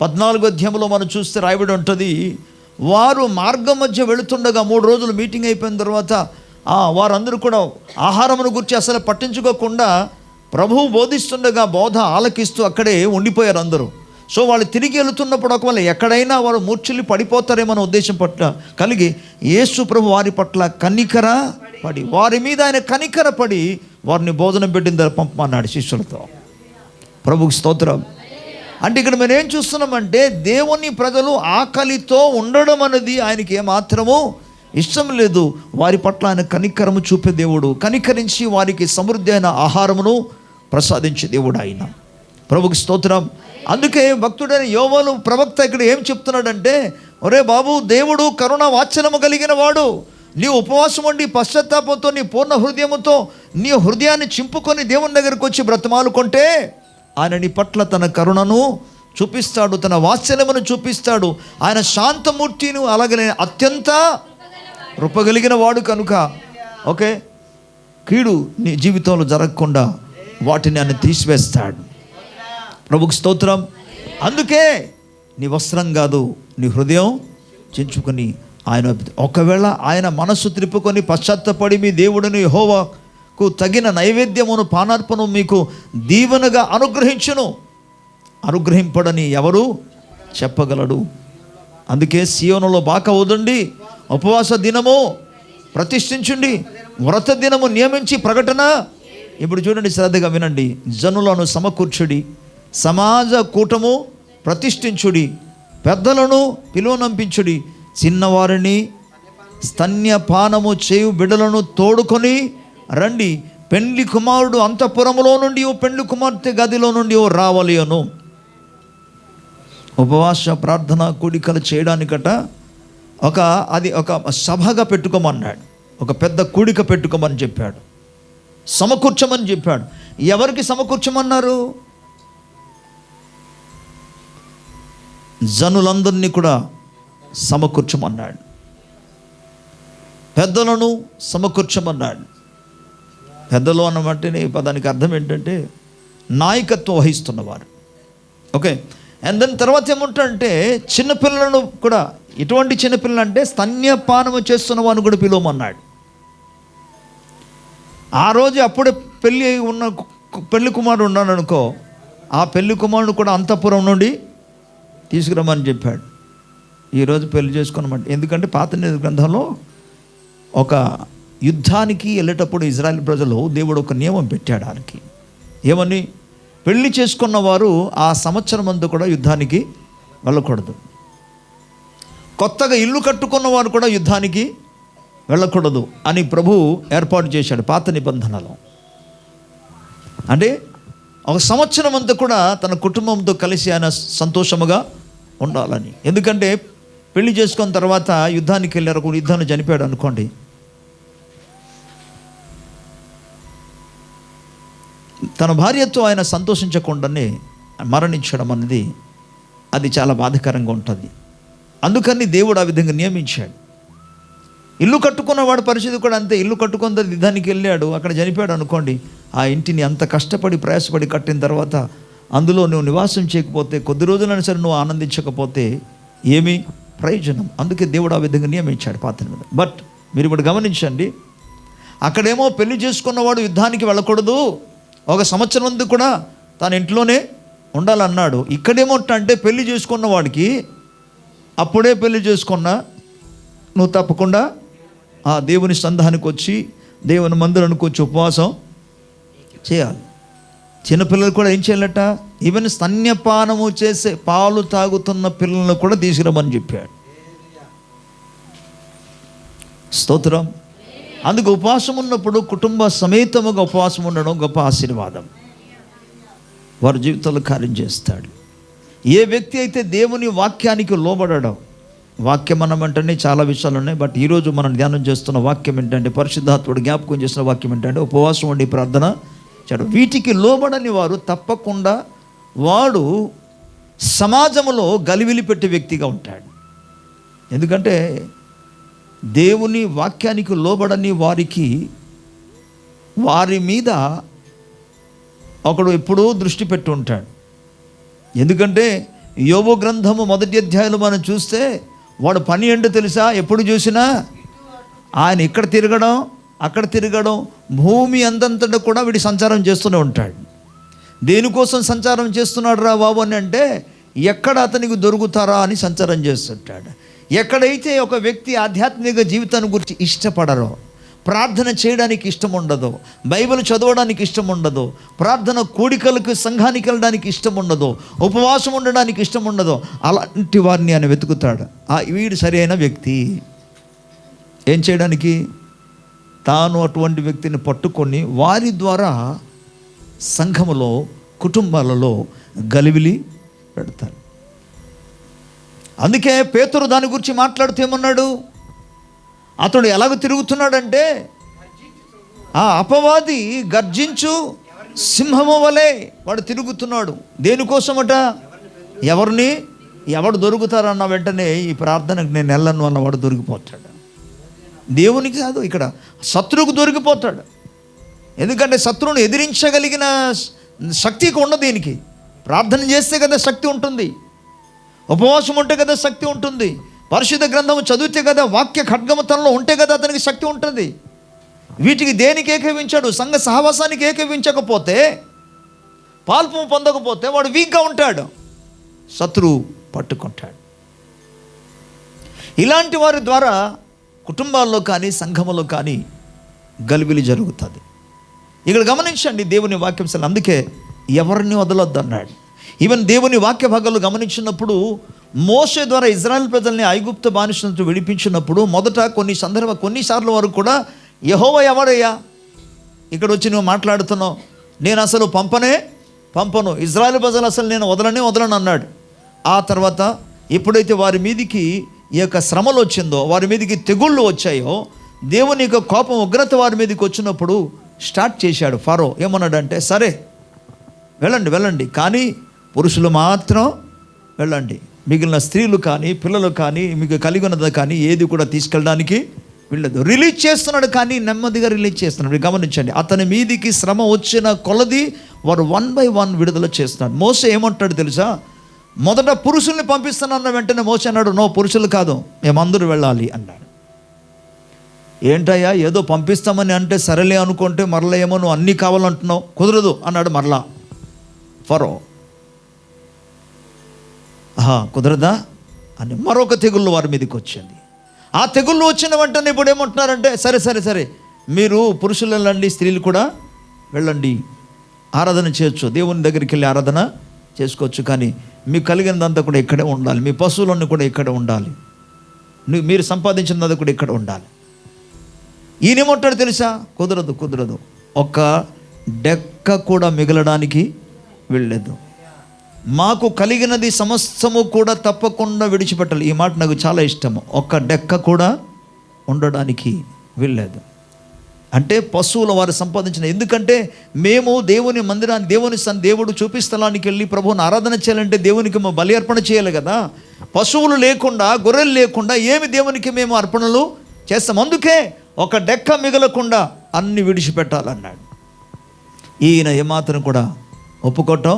14వ అధ్యాయంలో మనం చూస్తే రాయబడి ఉంటుంది, వారు మార్గం మధ్య వెళుతుండగా 3 రోజులు మీటింగ్ అయిపోయిన తర్వాత వారందరూ కూడా ఆహారమును గురించి అసలు పట్టించుకోకుండా ప్రభువు బోధిస్తుండగా బోధ ఆలకిస్తూ అక్కడే ఉండిపోయారు అందరూ. సో వాళ్ళు తిరిగి వెళుతున్నప్పుడు ఒకవేళ ఎక్కడైనా వారు మూర్ఛిల్లి పడిపోతారేమో ఉద్దేశం పట్ల కలిగి యేసు ప్రభు వారి పట్ల కనికర పడి, వారి మీద ఆయన కనికర పడి వారిని భోజనం పెట్టిన దగ్గర పంపమన్నాడు శిష్యులతో. ప్రభుకి స్తోత్రం. అంటే ఇక్కడ మనం ఏం చూస్తున్నామంటే, దేవుని ప్రజలు ఆకలితో ఉండడం అనేది ఆయనకి ఏమాత్రమూ ఇష్టం లేదు. వారి పట్ల ఆయన కనికరము చూపే దేవుడు, కనికరించి వారికి సమృద్ధి అయిన ఆహారమును ప్రసాదించే దేవుడు ఆయన. ప్రభుకి స్తోత్రం. అందుకే భక్తుడైన యోవేలు ప్రవక్త ఇక్కడ ఏం చెప్తున్నాడంటే, ఒరే బాబు, దేవుడు కరుణ వాత్సల్యము కలిగిన వాడు. నీ ఉపవాసం ఉండి పశ్చాత్తాపంతో నీ పూర్ణ హృదయముతో నీ హృదయాన్ని చింపుకొని దేవుని దగ్గరికి వచ్చి బ్రతమాలుకుంటే ఆయన నీ పట్ల తన కరుణను చూపిస్తాడు, తన వాత్సల్యమును చూపిస్తాడు. ఆయన శాంతమూర్తిని అలాగనే అత్యంత రూపగలిగిన వాడు కనుక ఓకే, కీడు నీ జీవితంలో జరగకుండా వాటిని ఆయన తీసివేస్తాడు. ప్రభుకి స్తోత్రం. అందుకే నీ వస్త్రం కాదు, నీ హృదయం చించుకొని ఆయన, ఒకవేళ ఆయన మనస్సు త్రిప్పుకొని పశ్చాత్తపడి మీ దేవుడిని యెహోవాకు తగిన నైవేద్యమును పానార్పణను మీకు దీవెనగా అనుగ్రహించును. అనుగ్రహింపడని ఎవరు చెప్పగలడు? అందుకే సియోనులో బాకా ఊదండి, ఉపవాస దినము ప్రతిష్ఠించుండి, వ్రత దినము నియమించి ప్రకటన. ఇప్పుడు చూడండి, శ్రద్ధగా వినండి. జనులను సమకూర్చుడి, సమాజ కూటము ప్రతిష్ఠించుడి, పెద్దలను పిలువనంపించుడి, చిన్నవారిని స్తన్యపానము చేయు బిడ్డలను తోడుకొని రండి. పెండ్లి కుమారుడు అంతఃపురములో నుండి పెండ్లి కుమార్తె గదిలో నుండి రావాలి అను. ఉపవాస ప్రార్థన కూడికలు చేయడానికట ఒక సభగా పెట్టుకోమన్నాడు, ఒక పెద్ద కూడిక పెట్టుకోమని చెప్పాడు, సమకూర్చమని చెప్పాడు. ఎవరికి సమకూర్చమన్నారు? జనులందరినీ కూడా సమకూర్చమన్నాడు, పెద్దలను సమకూర్చమన్నాడు. పెద్దలు అన్నమాటనే పదానికి అర్థం ఏంటంటే నాయకత్వం వహిస్తున్నవారు. ఓకే, అండ్ దెన్ తర్వాత ఏమంటాడంటే చిన్నపిల్లలను కూడా, ఎటువంటి చిన్నపిల్లలు అంటే స్తన్యపానము చేస్తున్న వారిని కూడా పిలువమన్నాడు. ఆ రోజు అప్పుడే పెళ్లి కుమారుడు ఉన్నాడు అనుకో, ఆ పెళ్లి కుమారుడు కూడా అంతఃపురం నుండి తీసుకురమ్మని చెప్పాడు. ఈరోజు పెళ్లి చేసుకున్నమాట. ఎందుకంటే పాత నిబంధన గ్రంథంలో ఒక యుద్ధానికి వెళ్ళేటప్పుడు ఇజ్రాయెల్ ప్రజలు దేవుడు ఒక నియమం పెట్టాడు వారికి. ఏమని? పెళ్లి చేసుకున్న వారు ఆ సంవత్సరం అంతా కూడా యుద్ధానికి వెళ్ళకూడదు. కొత్తగా ఇల్లు కట్టుకున్న వారు కూడా యుద్ధానికి వెళ్ళకూడదు అని ప్రభు ఏర్పాటు చేశాడు పాత నిబంధనలో. అంటే ఒక సంవత్సరం అంతా కూడా తన కుటుంబంతో కలిసి ఆయన సంతోషముగా ఉండాలని. ఎందుకంటే పెళ్లి చేసుకున్న తర్వాత యుద్ధానికి వెళ్ళారు, యుద్ధాన్ని చనిపోయాడు అనుకోండి, తన భార్యతో ఆయన సంతోషించకుండానే మరణించడం అనేది అది చాలా బాధాకరంగా ఉంటుంది. అందుకని దేవుడు ఆ విధంగా నియమించాడు. ఇల్లు కట్టుకున్నవాడు పరిస్థితి కూడా అంతే. ఇల్లు కట్టుకున్న యుద్ధానికి వెళ్ళాడు, అక్కడ చనిపోయాడు అనుకోండి, ఆ ఇంటిని అంత కష్టపడి ప్రయాసపడి కట్టిన తర్వాత అందులో నువ్వు నివాసం చేయకపోతే, కొద్ది రోజులైనా సరే నువ్వు ఆనందించకపోతే ఏమి ప్రయోజనం? అందుకే దేవుడు ఆ విధంగా నియమించాడు పాత నిబంధన. బట్ మీరు ఇప్పుడు గమనించండి, అక్కడేమో పెళ్లి చేసుకున్నవాడు యుద్ధానికి వెళ్ళకూడదు, 1 సంవత్సరం ముందు కూడా తన ఇంట్లోనే ఉండాలన్నాడు. ఇక్కడేమో అంటే పెళ్లి చేసుకున్న వాడికి అప్పుడే పెళ్లి చేసుకున్నా నువ్వు తప్పకుండా ఆ దేవుని సంధానికి వచ్చి దేవుని మందిరానికి వచ్చి ఉపవాసం చేయాలి. చిన్నపిల్లలు కూడా ఏం చేయాలట? ఈవెన్ స్తన్యపానము చేసే పాలు తాగుతున్న పిల్లలను కూడా తీసుకురమ్మని చెప్పాడు. స్తోత్రం. అందుకు ఉపవాసం ఉన్నప్పుడు కుటుంబ సమేతముగా ఉపవాసం ఉండడం గొప్ప ఆశీర్వాదం. వారి జీవితంలో కార్యం చేస్తాడు. ఏ వ్యక్తి అయితే దేవుని వాక్యానికి లోబడడం, వాక్యం మనం వెంటనే చాలా విషయాలు ఉన్నాయి, బట్ ఈరోజు మనం ధ్యానం చేస్తున్న వాక్యం ఏంటంటే, పరిశుద్ధాత్ముడు జ్ఞాపకం చేసిన వాక్యం ఏంటంటే ఉపవాసం ఉండి ప్రార్థన చేయడం. వీటికి లోబడని వారు తప్పకుండా వాడు సమాజంలో గలివిలి పెట్టే వ్యక్తిగా ఉంటాడు. ఎందుకంటే దేవుని వాక్యానికి లోబడని వారికి వారి మీద ఒకడు ఎప్పుడూ దృష్టి పెట్టి ఉంటాడు. ఎందుకంటే యోబు గ్రంథము 1వ అధ్యాయంలో మనం చూస్తే వాడు పని ఏంటో తెలుసా? ఎప్పుడు చూసినా ఆయన ఇక్కడ తిరగడం అక్కడ తిరగడం, భూమి అందంతటా కూడా వీడి సంచారం చేస్తూనే ఉంటాడు. దేనికోసం సంచారం చేస్తున్నాడు రా బాబు అని అంటే, ఎక్కడ అతనికి దొరుకుతారా అని సంచారం చేస్తుంటాడు. ఎక్కడైతే ఒక వ్యక్తి ఆధ్యాత్మిక జీవితాన్ని గురించి ఇష్టపడరో, ప్రార్థన చేయడానికి ఇష్టం ఉండదు, బైబిల్ చదవడానికి ఇష్టం ఉండదు, ప్రార్థన కూడికలకు సంఘానికి వెళ్ళడానికి ఇష్టం ఉండదు, ఉపవాసం ఉండడానికి ఇష్టం ఉండదు, అలాంటి వారిని ఆయన వెతుకుతాడు. వీడు సరైన వ్యక్తి. ఏం చేయడానికి? తాను అటువంటి వ్యక్తిని పట్టుకొని వారి ద్వారా సంఘములో కుటుంబాలలో గలివిలి పెడతారు. అందుకే పేతురు దాని గురించి మాట్లాడుతూ ఏమన్నాడు? అతడు ఎలాగ తిరుగుతున్నాడంటే, ఆ అపవాది గర్జించు సింహము వలె వాడు తిరుగుతున్నాడు. దేనికోసమట? ఎవడు దొరుకుతారన్న వెంటనే ఈ ప్రార్థనకు నేను వెళ్ళను అన్నవాడు దొరికిపోతాడు. దేవునికి కాదు, ఇక్కడ శత్రువుకు దొరికిపోతాడు. ఎందుకంటే శత్రువును ఎదిరించగలిగిన శక్తికి ఉండదు. దీనికి ప్రార్థన చేస్తే కదా శక్తి ఉంటుంది, ఉపవాసం ఉంటే కదా శక్తి ఉంటుంది, పరిశుద్ధ గ్రంథము చదివితే కదా, వాక్య ఖడ్గము తనలో ఉంటే కదా అతనికి శక్తి ఉంటుంది. వీటికి దేనికి ఏకీవించాడు? సంఘ సహవాసానికి ఏకీవించకపోతే, పాల్పము పొందకపోతే వాడు వీక్గా ఉంటాడు, శత్రువు పట్టుకుంటాడు. ఇలాంటి వారి ద్వారా కుటుంబాల్లో కానీ సంఘములో కానీ గలిబిలి జరుగుతుంది. ఇక్కడ గమనించండి దేవుని వాక్యం. అందుకే ఎవరిని వదలొద్దు అన్నాడు. ఈవెన్ దేవుని వాక్య భాగాలు గమనించినప్పుడు మోషే ద్వారా ఇజ్రాయెల్ ప్రజల్ని ఐగుప్తు బానిస నుంచి విడిపించినప్పుడు మొదట కొన్నిసార్లు వరకు కూడా యెహోవా ఎవరయ్యా ఇక్కడ వచ్చి నువ్వు మాట్లాడుతున్నావు, నేను అసలు పంపను, ఇజ్రాయెల్ ప్రజలు అసలు నేను వదలను అన్నాడు. ఆ తర్వాత ఎప్పుడైతే వారి మీదికి ఈ యొక్క శ్రమలు వచ్చిందో, వారి మీదకి తెగుళ్ళు వచ్చాయో, దేవుని యొక్క కోపం ఉగ్రత వారి మీదకి వచ్చినప్పుడు స్టార్ట్ చేశాడు ఫరో. ఏమన్నాడంటే, సరే వెళ్ళండి, కానీ పురుషులు మాత్రం వెళ్ళండి, మిగిలిన స్త్రీలు కానీ పిల్లలు కానీ మీకు కలిగి ఉన్నది కానీ ఏది కూడా తీసుకెళ్ళడానికి వెళ్ళదు. రిలీజ్ చేస్తున్నాడు, కానీ నెమ్మదిగా రిలీజ్ చేస్తున్నాడు. గమనించండి, అతని మీదికి శ్రమ వచ్చిన కొలది వారు 1 by 1 విడుదల చేస్తున్నాడు. మోసే ఏమంటాడు తెలుసా? మొదట పురుషుల్ని పంపిస్తానన్న వెంటనే మోసే అన్నాడు, నో, పురుషులు కాదు, మేమందరూ వెళ్ళాలి అన్నాడు. ఏంటయ్యా ఏదో పంపిస్తామని అంటే సరేలే అనుకుంటే మరలా ఏమో నువ్వు అన్నీ కావాలంటున్నావు, కుదరదు అన్నాడు మరలా ఫరో. కుదరదా అని మరొక తెగుళ్ళు వారి మీదకి వచ్చింది. ఆ తెగుళ్ళు వచ్చిన వెంటనే ఇప్పుడు ఏమంటున్నారంటే, సరే మీరు పురుషులు వెళ్ళండి, స్త్రీలు కూడా వెళ్ళండి, ఆరాధన చేయొచ్చు, దేవుని దగ్గరికి వెళ్ళి ఆరాధన చేసుకోవచ్చు, కానీ మీకు కలిగినదంతా కూడా ఇక్కడే ఉండాలి, మీ పశువులన్నీ కూడా ఇక్కడే ఉండాలి, మీరు సంపాదించినది కూడా ఇక్కడ ఉండాలి. ఈయనేమంటాడు తెలుసా? కుదరదు, ఒక డెక్క కూడా మిగలడానికి వెళ్ళలేదు, మాకు కలిగినది సమస్తము కూడా తప్పకుండా విడిచిపెట్టాలి. ఈ మాట నాకు చాలా ఇష్టము. ఒక్క డెక్క కూడా ఉండడానికి వెళ్ళలేదు. అంటే పశువుల వారు సంపాదించిన, ఎందుకంటే మేము దేవుని మందిరాన్ని దేవుడు చూపి స్థలానికి వెళ్ళి ప్రభువుని ఆరాధన చేయాలంటే దేవునికి మేము బలి అర్పణ చేయాలి కదా. పశువులు లేకుండా, గొర్రెలు లేకుండా ఏమి దేవునికి మేము అర్పణలు చేస్తాం? అందుకే ఒక డెక్క మిగలకుండా అన్ని విడిచిపెట్టాలన్నాడు. ఈయన ఏమాత్రం కూడా ఒప్పుకోవటం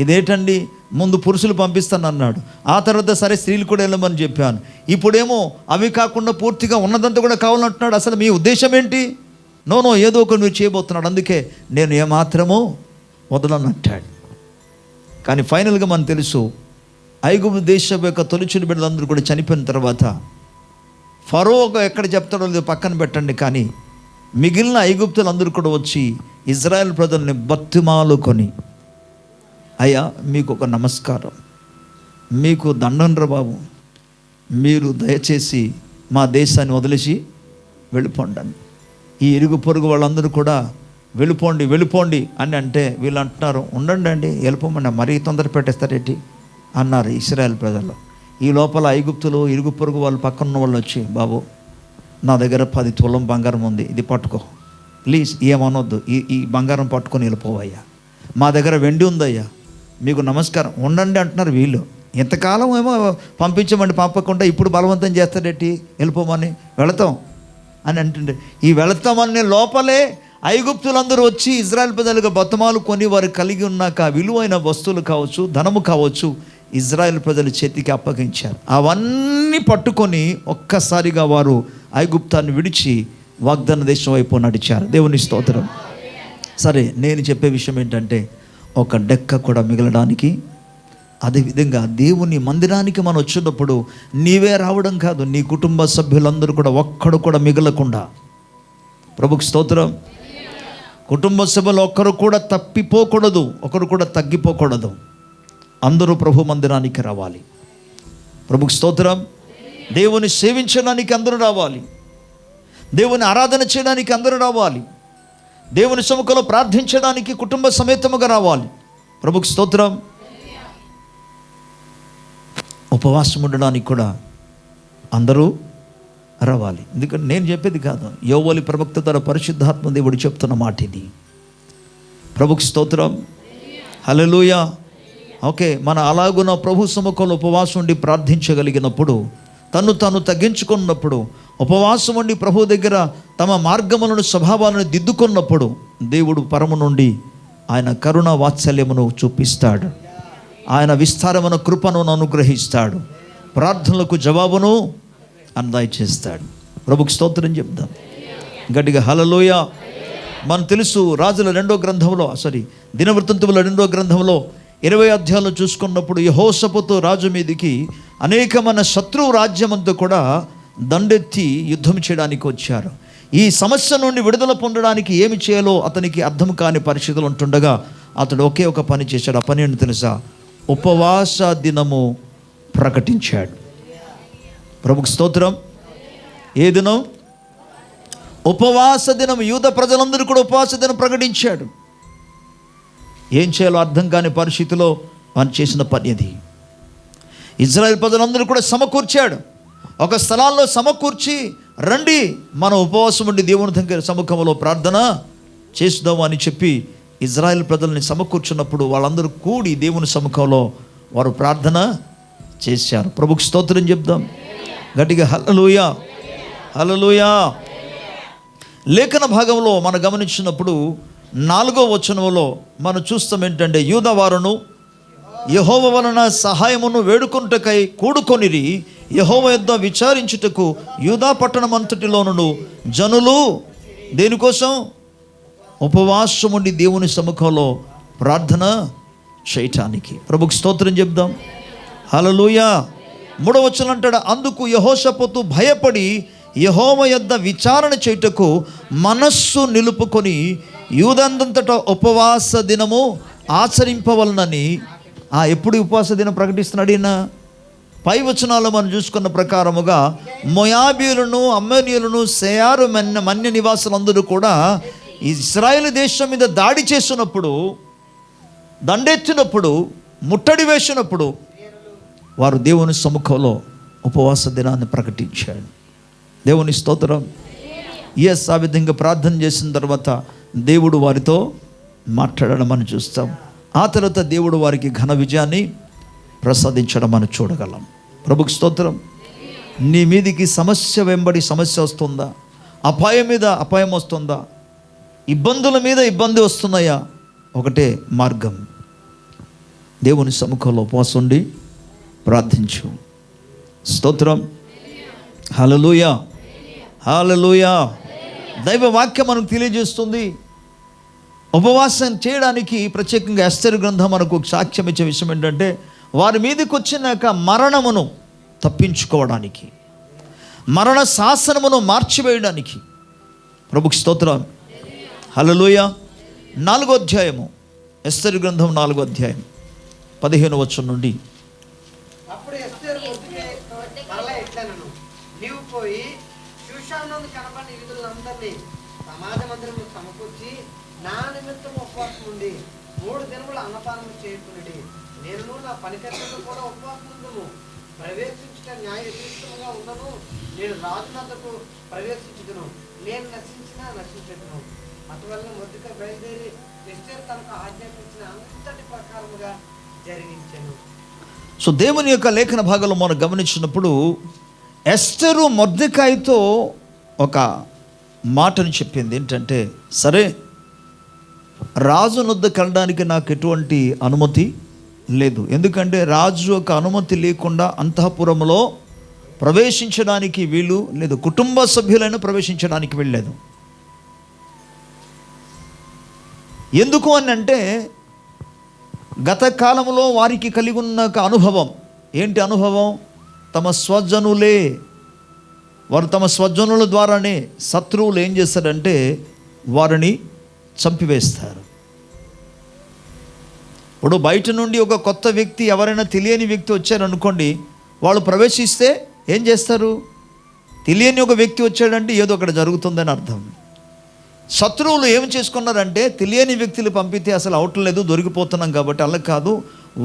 ఇదేంటండి, ముందు పురుషులు పంపిస్తానన్నాడు, ఆ తర్వాత సరే స్త్రీలు కూడా వెళ్ళమని చెప్పాను, ఇప్పుడేమో అవి కాకుండా పూర్తిగా ఉన్నదంతా కూడా కావాలంటున్నాడు. అసలు మీ ఉద్దేశం ఏంటి? నో ఏదో ఒకటి మీరు చేయబోతున్నాడు, అందుకే నేను ఏమాత్రమో వదలనంటాడు. కానీ ఫైనల్గా మనకు తెలుసు, ఐగుప్తు దేశం యొక్క తొలిచుని బిడ్డలందరూ కూడా చనిపోయిన తర్వాత ఫరో ఎక్కడ చెప్తాడో లేదో పక్కన పెట్టండి, కానీ మిగిలిన ఐగుప్తులందరూ కూడా వచ్చి ఇజ్రాయెల్ ప్రజల్ని బతిమాలుకొని, అయ్యా మీకు ఒక నమస్కారం, మీకు దండండ్ర బాబు, మీరు దయచేసి మా దేశాన్ని వదిలేసి వెళ్ళిపోండి. ఈ ఇరుగు పొరుగు వాళ్ళందరూ కూడా వెళ్ళిపోండి అని అంటే వీళ్ళు అంటున్నారు, ఉండండి అండి, వెళ్ళిపోమన్నా, మరీ తొందర పెట్టేస్తారేంటి అన్నారు ఇశ్రాయేల్ ప్రజలు. ఈ లోపల ఐగుప్తులు ఇరుగు పొరుగు వాళ్ళు పక్కన వాళ్ళు వచ్చి, బాబు నా దగ్గర 10 తులం బంగారం ఉంది, ఇది పట్టుకో, ప్లీజ్ ఏమనొద్దు, ఈ బంగారం పట్టుకొని వెళ్ళిపోవయ్యా, మా దగ్గర వెండి ఉందయ్యా, మీకు నమస్కారం, ఉండండి అంటున్నారు వీళ్ళు. ఎంతకాలం ఏమో పంపించమండి, పంపకుండా ఇప్పుడు బలవంతం చేస్తాడేంటి, వెళ్ళిపోమని, వెళతాం అని అంటుండే. ఈ వెళతామని లోపలే ఐగుప్తులందరూ వచ్చి ఇజ్రాయెల్ ప్రజలుగా బతమాలు కొని వారు కలిగి ఉన్నాక విలువైన వస్తువులు కావచ్చు, ధనము కావచ్చు, ఇజ్రాయెల్ ప్రజల చేతికి అప్పగించారు. అవన్నీ పట్టుకొని ఒక్కసారిగా వారు ఐగుప్తాన్ని విడిచి వాగ్దాన దేశం వైపు నడిచారు. దేవుని స్తోత్రం. సరే, నేను చెప్పే విషయం ఏంటంటే, ఒక డెక్క కూడా మిగలడానికి, అదేవిధంగా దేవుని మందిరానికి మనం వచ్చినప్పుడు నీవే రావడం కాదు, నీ కుటుంబ సభ్యులందరూ కూడా ఒక్కడు కూడా మిగలకుండా, ప్రభుకి స్తోత్రం, కుటుంబ సభ్యులు ఒక్కరు కూడా తప్పిపోకూడదు, ఒకరు కూడా తగ్గిపోకూడదు, అందరూ ప్రభు మందిరానికి రావాలి. ప్రభుకి స్తోత్రం. దేవుని సేవించడానికి అందరూ రావాలి, దేవుని ఆరాధన చేయడానికి అందరూ రావాలి, దేవుని సముఖంలో ప్రార్థించడానికి కుటుంబ సమేతముగా రావాలి. ప్రభుకి స్తోత్రం. ఉపవాసం ఉండడానికి కూడా అందరూ రావాలి. ఎందుకంటే నేను చెప్పేది కాదు, యోవేలు ప్రవక్త ద్వారా పరిశుద్ధాత్మ దేవుడు చెప్తున్న మాట ఇది. ప్రభుకి స్తోత్రం. హల్లెలూయా. ఓకే, మన అలాగున ప్రభు సముఖంలో ఉపవాసం ఉండి ప్రార్థించగలిగినప్పుడు, తను తగ్గించుకున్నప్పుడు, ఉపవాసం ఉండి ప్రభు దగ్గర తమ మార్గములను స్వభావాలను దిద్దుకున్నప్పుడు, దేవుడు పరము నుండి ఆయన కరుణ వాత్సల్యమును చూపిస్తాడు, ఆయన విస్తారమైన కృపను అనుగ్రహిస్తాడు, ప్రార్థనలకు జవాబును దయచేస్తాడు. ప్రభుకి స్తోత్రం చెప్దాం గట్టిగా. హల్లెలూయా. మనకు తెలుసు, రాజుల 2వ గ్రంథంలో, దినవృత్తాంతముల 2వ గ్రంథంలో 20 అధ్యాయంలో చూసుకున్నప్పుడు, యెహోషాపాతు రాజు మీదికి అనేకమైన శత్రువు రాజ్యమంతా కూడా దండెత్తి యుద్ధం చేయడానికి వచ్చారు. ఈ సమస్య నుండి విడుదల పొందడానికి ఏమి చేయాలో అతనికి అర్థం కాని పరిస్థితులు ఉంటుండగా అతడు ఒకే ఒక పని చేశాడు. ఆ పని ఏంటో తెలుసా? ఉపవాస దినము ప్రకటించాడు. ప్రభుకి స్తోత్రం. ఏ దినం? ఉపవాస దినం. యూద ప్రజలందరూ కూడా ఉపవాస దినం ప్రకటించాడు. ఏం చేయాలో అర్థం కాని పరిస్థితిలో ఆయన చేసిన పని అది. ఇజ్రాయెల్ ప్రజలందరూ కూడా సమకూర్చాడు, ఒక స్థలాల్లో సమకూర్చి, రండి మనం ఉపవాసం ఉండి దేవుని దగ్గర సముఖంలో ప్రార్థన చేద్దాము అని చెప్పి ఇజ్రాయెల్ ప్రజల్ని సమకూర్చున్నప్పుడు వాళ్ళందరూ కూడి దేవుని సముఖంలో వారు ప్రార్థన చేశారు. ప్రభుకి స్తోత్రం చెప్దాం గట్టిగా. హల్లెలూయా, హల్లెలూయా. లేఖన భాగంలో మనం గమనించినప్పుడు 4వ వచనంలో మనం చూస్తాం ఏంటంటే, యూదవారును యెహోవా వలన సహాయమును వేడుకొనుటకై కూడుకొనిరి, యెహోవా యొద్ద విచారించుటకు యూదా పట్టణమంతటిలోనును జనులు దేనికోసం? ఉపవాసం ఉండి దేవుని సముఖంలో ప్రార్థన చేయటానికి. ప్రభుకి స్తోత్రం చెప్దాం. హల్లెలూయా. 3వ వచనం అంటాడు, అందుకు యెహోషాపాతు భయపడి యెహోవా యొద్ద విచారణ చేయుటకు మనస్సు నిలుపుకొని యూదంతటా ఉపవాస దినము ఆచరింపవలనని. ఎప్పుడు ఉపవాస దినం ప్రకటిస్తున్నాడు ఈయన? పై వచనాల్లో మనం చూసుకున్న ప్రకారముగా మోయాబీయులను, అమ్మోనీయులను, సెయారు మన్య నివాసులందరూ కూడా ఇశ్రాయేలు దేశం మీద దాడి చేసినప్పుడు, దండెత్తినప్పుడు, ముట్టడి వేసినప్పుడు వారు దేవుని సముఖంలో ఉపవాస దినాన్ని ప్రకటించాడు. దేవుని స్తోత్రం. ఆ విధంగా ప్రార్థన చేసిన తర్వాత దేవుడు వారితో మాట్లాడడం మనం చూస్తాం. ఆ తర్వాత దేవుడు వారికి ఘన విజయాన్ని ప్రసాదించడం మనం చూడగలం. ప్రభుకి స్తోత్రం. నీ మీదికి సమస్య వెంబడి సమస్య వస్తుందా? అపాయం మీద అపాయం వస్తుందా? ఇబ్బందుల మీద ఇబ్బంది వస్తున్నాయా? ఒకటే మార్గం, దేవుని సముఖంలో ఉపవాసం ఉండి ప్రార్థించు. స్తోత్రం. హల్లెలూయా, హల్లెలూయా. దైవ వాక్యం మనకు తెలియజేస్తుంది. ఉపవాసం చేయడానికి ప్రత్యేకంగా ఎస్తేరు గ్రంథం మనకు సాక్ష్యం ఇచ్చే విషయం ఏంటంటే, వారి మీదకి వచ్చినాక మరణమును తప్పించుకోవడానికి, మరణ శాసనమును మార్చివేయడానికి. ప్రభుకి స్తోత్రం. హల్లెలూయా. 4వ అధ్యాయము, ఎస్తేరు గ్రంథం 4వ అధ్యాయం 15వ వచనం నుండి. అప్పుడు ఎస్తేరు మరలా ఎట్లనను, నీవు పోయి షూషానునందు కనబడిన యూదులందరినీ సమాజ మందిరము సమకూర్చి నా నిమిత్తం ఉపవాసం ఉండి 3 దినములు అన్నపానము చేయకునిడి. నేను నా పనికర్తలు కూడా ఉపవాసం ఉందుము. ప్రవేశించుట న్యాయయుక్తముగా ఉండను. నేను రాజునందుకు ప్రవేశించుదును. నేను నశించినా నశించదును. అటువల్ల మొదటిగా బయలుదేరి ఎస్తేరు తనకు ఆజ్ఞాపించిన అంతటి ప్రకారముగా జరిగించెను. సో దేవుని యొక్క లేఖన భాగంలో మనం గమనించినప్పుడు ఎస్తేరు మొర్దెకాయితో ఒక మాటను చెప్పింది. ఏంటంటే, సరే, రాజు వద్దకు వెళ్ళడానికి నాకు ఎటువంటి అనుమతి లేదు. ఎందుకంటే రాజు యొక్క అనుమతి లేకుండా అంతఃపురంలో ప్రవేశించడానికి వీలు లేదు. కుటుంబ సభ్యులైనా ప్రవేశించడానికి వెళ్ళలేదు. ఎందుకు అని అంటే, గత కాలంలో వారికి కలిగి ఉన్న ఒక అనుభవం. ఏంటి అనుభవం? తమ స్వజనులే, వారు తమ స్వజనుల ద్వారానే శత్రువులు ఏం చేస్తారంటే వారిని చంపివేస్తారు. ఇప్పుడు బయట నుండి ఒక కొత్త వ్యక్తి, ఎవరైనా తెలియని వ్యక్తి వచ్చారనుకోండి, వాళ్ళు ప్రవేశిస్తే ఏం చేస్తారు? తెలియని ఒక వ్యక్తి వచ్చాడంటే ఏదో ఒకటి జరుగుతుందని అర్థం. శత్రువులు ఏం చేసుకున్నారంటే, తెలియని వ్యక్తులు పంపితే అసలు అవట్లేదు, దొరికిపోతున్నాం కాబట్టి అలా కాదు,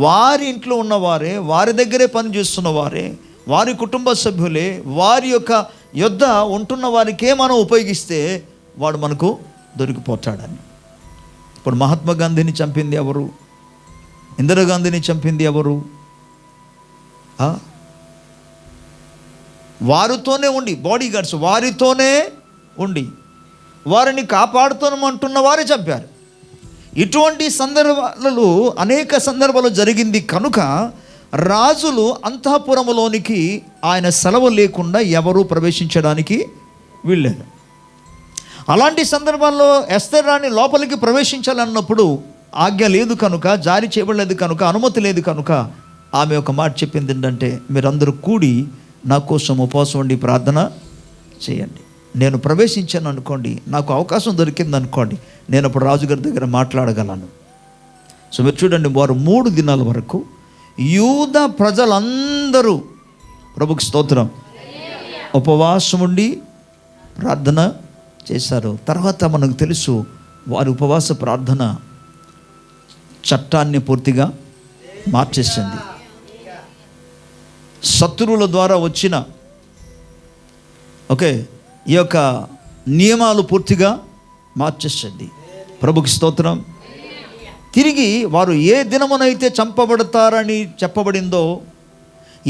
వారి ఇంట్లో ఉన్నవారే, వారి దగ్గరే పని చేస్తున్న వారే, వారి కుటుంబ సభ్యులే, వారి యొక్క యొద్ద ఉంటున్న వారికే మనం ఉపయోగిస్తే వాడు మనకు దొరికిపోతాడని. ఇప్పుడు మహాత్మా గాంధీని చంపింది ఎవరు? ఇందిరాగాంధీని చంపింది ఎవరు? వారితోనే ఉండి, బాడీ గార్డ్స్ వారితోనే ఉండి వారిని కాపాడుతామంటున్న వారే చంపారు. ఇటువంటి సందర్భాలలో అనేక సందర్భాలు జరిగింది కనుక రాజులు అంతఃపురములోనికి ఆయన సెలవు లేకుండా ఎవరూ ప్రవేశించడానికి వీల్లేదు. అలాంటి సందర్భాల్లో ఎస్తేరు రాణి లోపలికి ప్రవేశించాలన్నప్పుడు ఆజ్ఞ లేదు కనుక, జారీ చేయబడలేదు కనుక, అనుమతి లేదు కనుక ఆమె ఒక మాట చెప్పింది ఏంటంటే, మీరందరూ కూడి నా కోసం ఉపవాసం ఉండి ప్రార్థన చేయండి. నేను ప్రవేశించాను అనుకోండి, నాకు అవకాశం దొరికింది అనుకోండి, నేను అప్పుడు రాజుగారి దగ్గర మాట్లాడగలను. సో మీరు చూడండి, వారు 3 దినాల వరకు యూద ప్రజలందరూ, ప్రభుకి స్తోత్రం, ఉపవాసం ఉండి ప్రార్థన చేశారు. తర్వాత మనకు తెలుసు, వారి ఉపవాస ప్రార్థన చట్టాన్ని పూర్తిగా మార్చేసింది. శత్రువుల ద్వారా వచ్చిన ఈ యొక్క నియమాలు పూర్తిగా మార్చేసింది. ప్రభుకి స్తోత్రం. తిరిగి వారు ఏ దినమునైతే చంపబడతారని చెప్పబడిందో,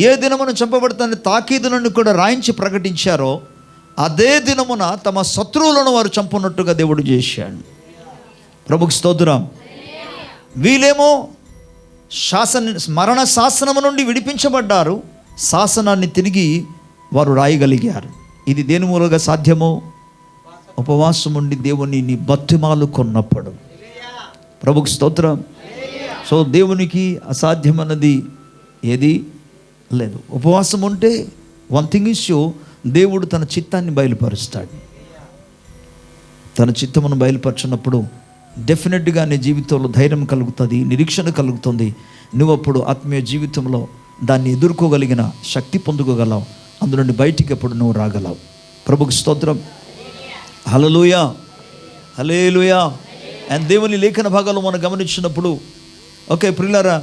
ఏ దినమున చంపబడతారని తాకీదులను కూడా రాయించి ప్రకటించారో, అదే దినమున తమ శత్రువులను వారు చంపున్నట్టుగా దేవుడు చేశాడు. ప్రభుకి స్తోత్రం. వీళ్ళేమో మరణ శాసనము నుండి విడిపించబడ్డారు, శాసనాన్ని తిరిగి వారు రాయగలిగారు. ఇది దేని మూలంగా సాధ్యమో? ఉపవాసం ఉండి దేవుని బతిమాలు కొన్నప్పుడు. ప్రభుకి స్తోత్రం. సో దేవునికి అసాధ్యమన్నది ఏది లేదు. ఉపవాసం ఉంటే వన్ థింగ్ ఇస్ షో, దేవుడు తన చిత్తాన్ని బయలుపరుస్తాడు. తన చిత్తమును బయలుపరిచినప్పుడు డెఫినెట్గా నీ జీవితంలో ధైర్యం కలుగుతుంది, నిరీక్షణ కలుగుతుంది. నువ్వు అప్పుడు ఆత్మీయ జీవితంలో దాన్ని ఎదుర్కోగలిగిన శక్తి పొందుకోగలవు. అందులోని బయటికి ఎప్పుడు నువ్వు రాగలవు. ప్రభుకి స్తోత్రం. హల్లెలూయా, హల్లెలూయా. అండ్ దేవుని లేఖన భాగాల్లో మనం గమనించినప్పుడు, ప్రియులారా,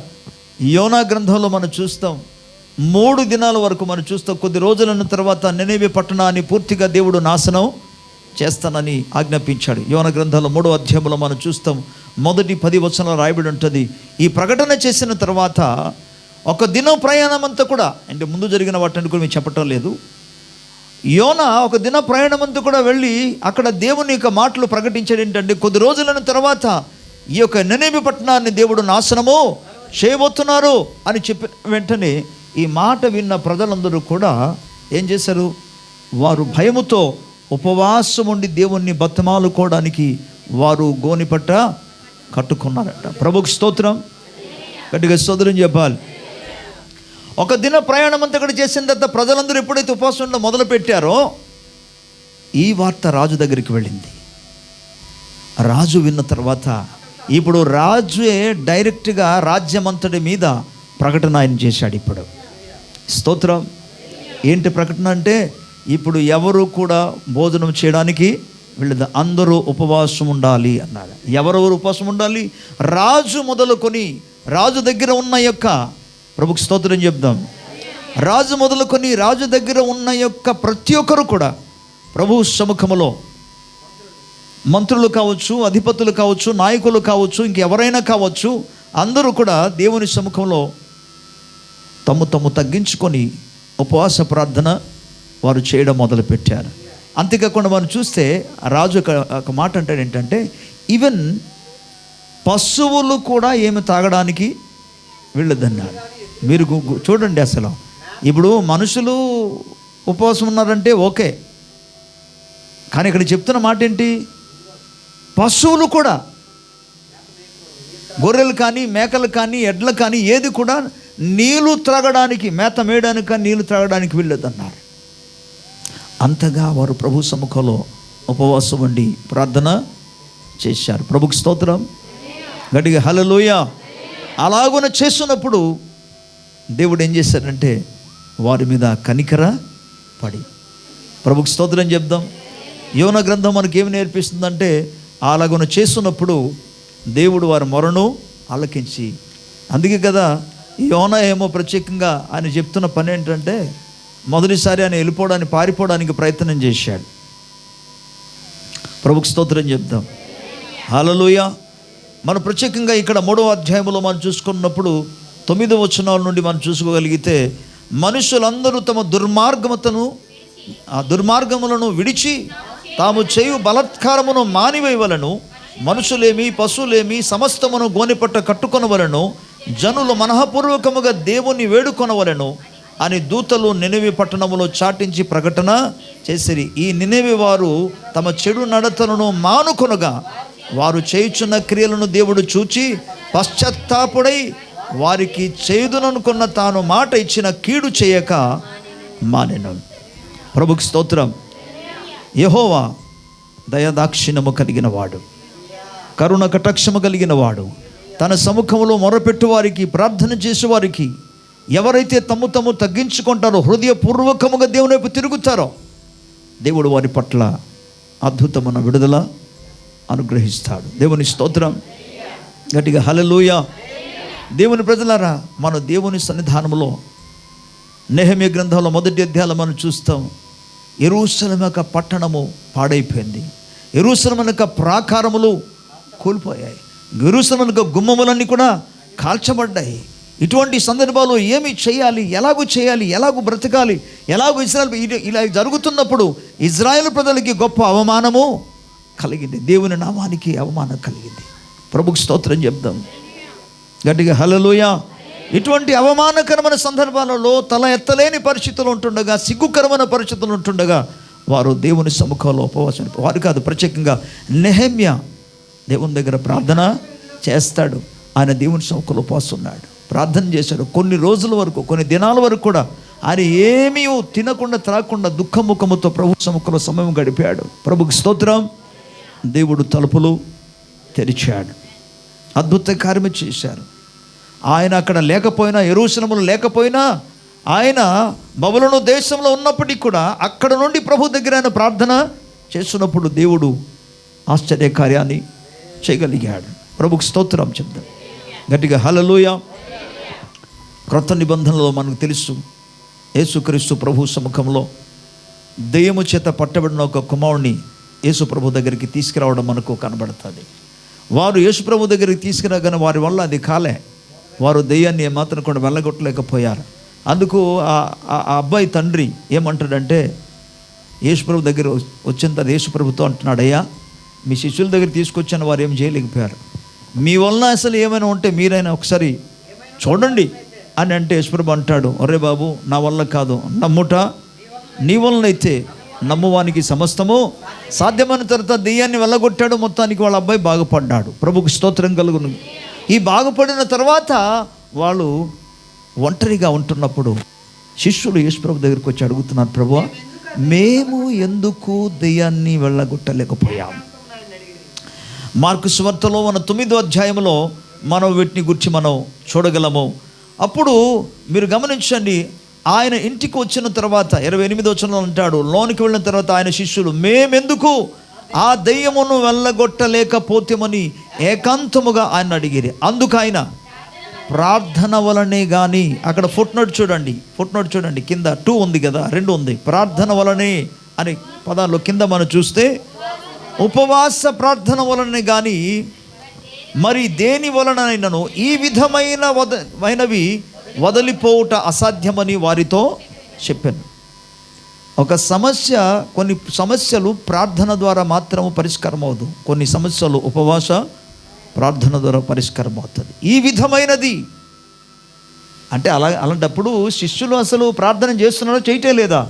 యోనా గ్రంథంలో మనం చూస్తాం, 3 దినాల వరకు మనం చూస్తాం. కొద్ది రోజుల తర్వాత నినెవె పట్టణాన్ని పూర్తిగా దేవుడు నాశనం చేస్తానని ఆజ్ఞాపించాడు. యోనా గ్రంథంలో 3వ అధ్యాయంలో మనం చూస్తాం, మొదటి 10 వచనాలు రాయబడి ఉంటుంది. ఈ ప్రకటన చేసిన తర్వాత 1 దినం ప్రయాణం అంతా కూడా, అంటే ముందు జరిగిన వాటిని కూడా మేము చెప్పటం లేదు, యోనా 1 దిన ప్రయాణం అంతా కూడా వెళ్ళి అక్కడ దేవుని యొక్క మాటలు ప్రకటించాడు. ఏంటంటే, కొద్ది రోజుల తర్వాత ఈ యొక్క నినెవె పట్టణాన్ని దేవుడు నాశనము చేయబోతున్నారు అని చెప్పిన వెంటనే ఈ మాట విన్న ప్రజలందరూ కూడా ఏం చేశారు? వారు భయముతో ఉపవాసం ఉండి దేవుణ్ణి బతిమాలుకోవడానికి వారు గోనిపట్ట కట్టుకున్నారట. ప్రభుకి స్తోత్రం, గట్టిగా స్తోత్రం చెప్పాలి. ఒక దిన ప్రయాణం అంతా ఇక్కడ చేసిన తర్వాత ప్రజలందరూ ఎప్పుడైతే ఉపవాసం ఉండడం మొదలు పెట్టారో ఈ వార్త రాజు దగ్గరికి వెళ్ళింది. రాజు విన్న తర్వాత ఇప్పుడు రాజుయే డైరెక్ట్గా రాజ్యమంతటి మీద ప్రకటన ఆయన చేశాడు. ఇప్పుడు స్తోత్రం. ఏంటి ప్రకటన అంటే, ఇప్పుడు ఎవరు కూడా భోజనం చేయడానికి వెళ్ళదు, అందరూ ఉపవాసం ఉండాలి అన్నారు. ఎవరెవరు ఉపవాసం ఉండాలి? రాజు మొదలుకొని, రాజు దగ్గర ఉన్న యొక్క, ప్రభుకు స్తోత్రం చెప్దాం, రాజు మొదలుకొని రాజు దగ్గర ఉన్న యొక్క ప్రతి ఒక్కరు కూడా ప్రభు సముఖములో, మంత్రులు కావచ్చు, అధిపతులు కావచ్చు, నాయకులు కావచ్చు, ఇంకెవరైనా కావచ్చు, అందరూ కూడా దేవుని సముఖంలో తమ్ము తగ్గించుకొని ఉపవాస ప్రార్థన వారు చేయడం మొదలుపెట్టారు. అంతేకాకుండా మనం చూస్తే రాజు ఒక మాట అంటాడు ఏంటంటే, ఈవెన్ పశువులు కూడా ఏమి తాగడానికి వెళ్ళదన్నాడు. మీరు చూడండి, అసలు ఇప్పుడు మనుషులు ఉపవాసం ఉన్నారంటే ఓకే, కానీ ఇక్కడ చెప్తున్న మాట ఏంటి? పశువులు కూడా, గొర్రెలు కానీ, మేకలు కానీ, ఎడ్లు కానీ ఏది కూడా నీళ్లు త్రాగడానికి, మేత మేయడానికి కానీ నీళ్లు త్రాగడానికి వెళ్ళదన్నారు. అంతగా వారు ప్రభు సముఖంలో ఉపవాసం ఉండి ప్రార్థన చేశారు. ప్రభుకి స్తోత్రం, గట్టిగా హల్లెలూయా. అలాగున చేస్తున్నప్పుడు దేవుడు ఏం చేశాడంటే వారి మీద కనికర పడి, ప్రభుకి స్తోత్రం చెప్దాం. యోనా గ్రంథం మనకి ఏమి నేర్పిస్తుందంటే, అలాగున చేస్తున్నప్పుడు దేవుడు వారి మొరను ఆలకించి, అందుకే కదా యోనా ఏమో ప్రత్యేకంగా ఆయన చెప్తున్న పని ఏంటంటే, మొదటిసారి ఆయన వెళ్ళిపోవడానికి, పారిపోవడానికి ప్రయత్నం చేశాడు. ప్రభుకి స్తోత్రం చెప్దాం, హల్లెలూయా. మనం ప్రత్యేకంగా ఇక్కడ 3వ అధ్యాయంలో మనం చూసుకున్నప్పుడు 9వ వచనాల నుండి మనం చూసుకోగలిగితే, మనుషులందరూ తమ దుర్మార్గములను విడిచి తాము చేయు బలాత్కారమును మానివేయవలను, మనుషులేమి పశువులేమి సమస్తమును గోనెపట్ట కట్టుకొనవలను, జనులు మనఃపూర్వకముగా దేవుని వేడుకొనవలను అని దూతలు నినెవె పట్టణములో చాటించి ప్రకటన చేసిరి. ఈ నినెవె వారు తమ చెడు నడతలను మానుకొనగా వారు చేయుచున్న క్రియలను దేవుడు చూచి పశ్చాత్తాపుడై వారికి చేయుదుననుకున్న తాను మాట ఇచ్చిన కీడు చేయక మానెను. ప్రభుకి స్తోత్రం. యెహోవా దయాదాక్షిణ్యము కలిగిన వాడు, కరుణ కటాక్షము కలిగిన వాడు, తన సముఖంలో మొరపెట్టు వారికి, ప్రార్థన చేసేవారికి, ఎవరైతే తమ్ము తగ్గించుకుంటారో, హృదయపూర్వకముగా దేవుని వైపు తిరుగుతారో, దేవుడు వారి పట్ల అద్భుతమైన విడుదల అనుగ్రహిస్తాడు. దేవుని స్తోత్రం, గట్టిగా హల్లెలూయా. దేవుని ప్రజలారా, మన దేవుని సన్నిధానంలో నెహెమ్యా గ్రంథంలో 1వ అధ్యాయంలో మనం చూస్తాం, యెరూషలేము యొక్క పట్టణము పాడైపోయింది, యెరూషలేము యొక్క ప్రాకారములు కూలిపోయాయి, యెరూషలేము యొక్క గుమ్మములన్నీ కూడా కాల్చబడ్డాయి. ఇటువంటి సందర్భాలు ఏమి చేయాలి, ఎలాగూ బ్రతకాలి, ఎలాగూ ఇజ్రాయెల్ ఇలా జరుగుతున్నప్పుడు ఇజ్రాయెల్ ప్రజలకి గొప్ప అవమానము కలిగింది, దేవుని నామానికి అవమానం కలిగింది. ప్రభుకి స్తోత్రం చెప్దాం, గట్టిగా హల్లెలూయా. ఇటువంటి అవమానకరమైన సందర్భాలలో తల ఎత్తలేని పరిస్థితులు ఉంటుండగా, సిగ్గుకరమైన పరిస్థితులు ఉంటుండగా వారు దేవుని సముఖంలో ఉపవాసం, వారు కాదు, ప్రత్యేకంగా నెహెమ్యా దేవుని దగ్గర ప్రార్థన చేస్తాడు. ఆయన దేవుని సముఖంలో ఉపవాసం ఉన్నాడు, ప్రార్థన చేశాడు. కొన్ని రోజుల వరకు, కొన్ని దినాల వరకు కూడా ఆయన ఏమీ తినకుండా త్రాగకుండా దుఃఖముఖముతో ప్రభు సముఖంలో సమయం గడిపాడు. ప్రభుకి స్తోత్రం. దేవుడు తలుపులు తెరిచాడు, అద్భుత కార్యము చేశారు. ఆయన అక్కడ లేకపోయినా, యెరూషలేములో లేకపోయినా, ఆయన బబులోను దేశంలో ఉన్నప్పటికీ కూడా అక్కడ నుండి ప్రభు దగ్గర ఆయన ప్రార్థన చేస్తున్నప్పుడు దేవుడు ఆశ్చర్య కార్యాన్ని చేయగలిగాడు. ప్రభుకి స్తోత్రం చెప్దాం, గట్టిగా హల్లెలూయా. క్రొత్త నిబంధనలో మనకు తెలుసు, యేసుక్రీస్తు ప్రభు సముఖంలో దెయ్యము చేత పట్టబడిన ఒక కుమారుని యేసు ప్రభు దగ్గరికి తీసుకురావడం మనకు కనబడుతుంది. వారు యేసు ప్రభు దగ్గరికి తీసుకురాగానే వారి వల్ల అది కాలే, వారు దెయ్యాన్ని ఏమాత్రం కూడా వెళ్ళగొట్టలేకపోయారు. అందుకు ఆ అబ్బాయి తండ్రి ఏమంటాడంటే, యేసుప్రభు దగ్గర వచ్చిన తర్వాత యేసుప్రభుతో అంటున్నాడు, అయ్యా మీ శిష్యుల దగ్గర తీసుకొచ్చాను, వారు ఏం చేయలేకపోయారు, మీ వలన అసలు ఏమైనా ఉంటే మీరైనా ఒకసారి చూడండి అని అంటే యేసుప్రభు అంటాడు, ఒరే బాబు నా వల్ల కాదు, నమ్ముట నీ వలనైతే నమ్మువానికి సమస్తము సాధ్యమైన తర్వాత దెయ్యాన్ని వెళ్ళగొట్టాడు. మొత్తానికి వాళ్ళ అబ్బాయి బాగుపడ్డాడు. ప్రభుకు స్తోత్రం కలుగును. ఈ బాగుపడిన తర్వాత వాళ్ళు ఒంటరిగా ఉంటున్నప్పుడు శిష్యులు యేసుప్రభు దగ్గరికి వచ్చి అడుగుతున్నారు, ప్రభువా మేము ఎందుకు దెయ్యాన్ని వెళ్ళగొట్టలేకపోయాం? మార్కు సువార్తలో మన 9వ అధ్యాయంలో మనం వీటిని గురించి మనం చూడగలము. అప్పుడు మీరు గమనించండి, ఆయన ఇంటికి వచ్చిన తర్వాత 28వ వచనంలో అంటాడు, లోనికి వెళ్ళిన తర్వాత ఆయన శిష్యులు మేమెందుకు ఆ దెయ్యమును వెళ్ళగొట్టలేకపోతేమని ఏకాంతముగా ఆయన అడిగిరి. అందుకు ఆయన ప్రార్థన వలనే కానీ, అక్కడ ఫుట్ నోట్ చూడండి కింద 2 ఉంది కదా, 2 ఉంది. ప్రార్థన వలనే అని పదాల్లో కింద మనం చూస్తే ఉపవాస ప్రార్థన వలనే కానీ మరి దేని వలనైనను ఈ విధమైనవి వదిలిపోవుట అసాధ్యమని వారితో చెప్పాను. ఒక సమస్య, కొన్ని సమస్యలు ప్రార్థన ద్వారా మాత్రము పరిష్కారం అవ్వదు. కొన్ని సమస్యలు ఉపవాస ప్రార్థన ద్వారా పరిష్కారం అవుతుంది. ఈ విధమైనది అంటే అలాంటప్పుడు శిష్యులు అసలు ప్రార్థన చేస్తున్నారో చేయటం లేదా?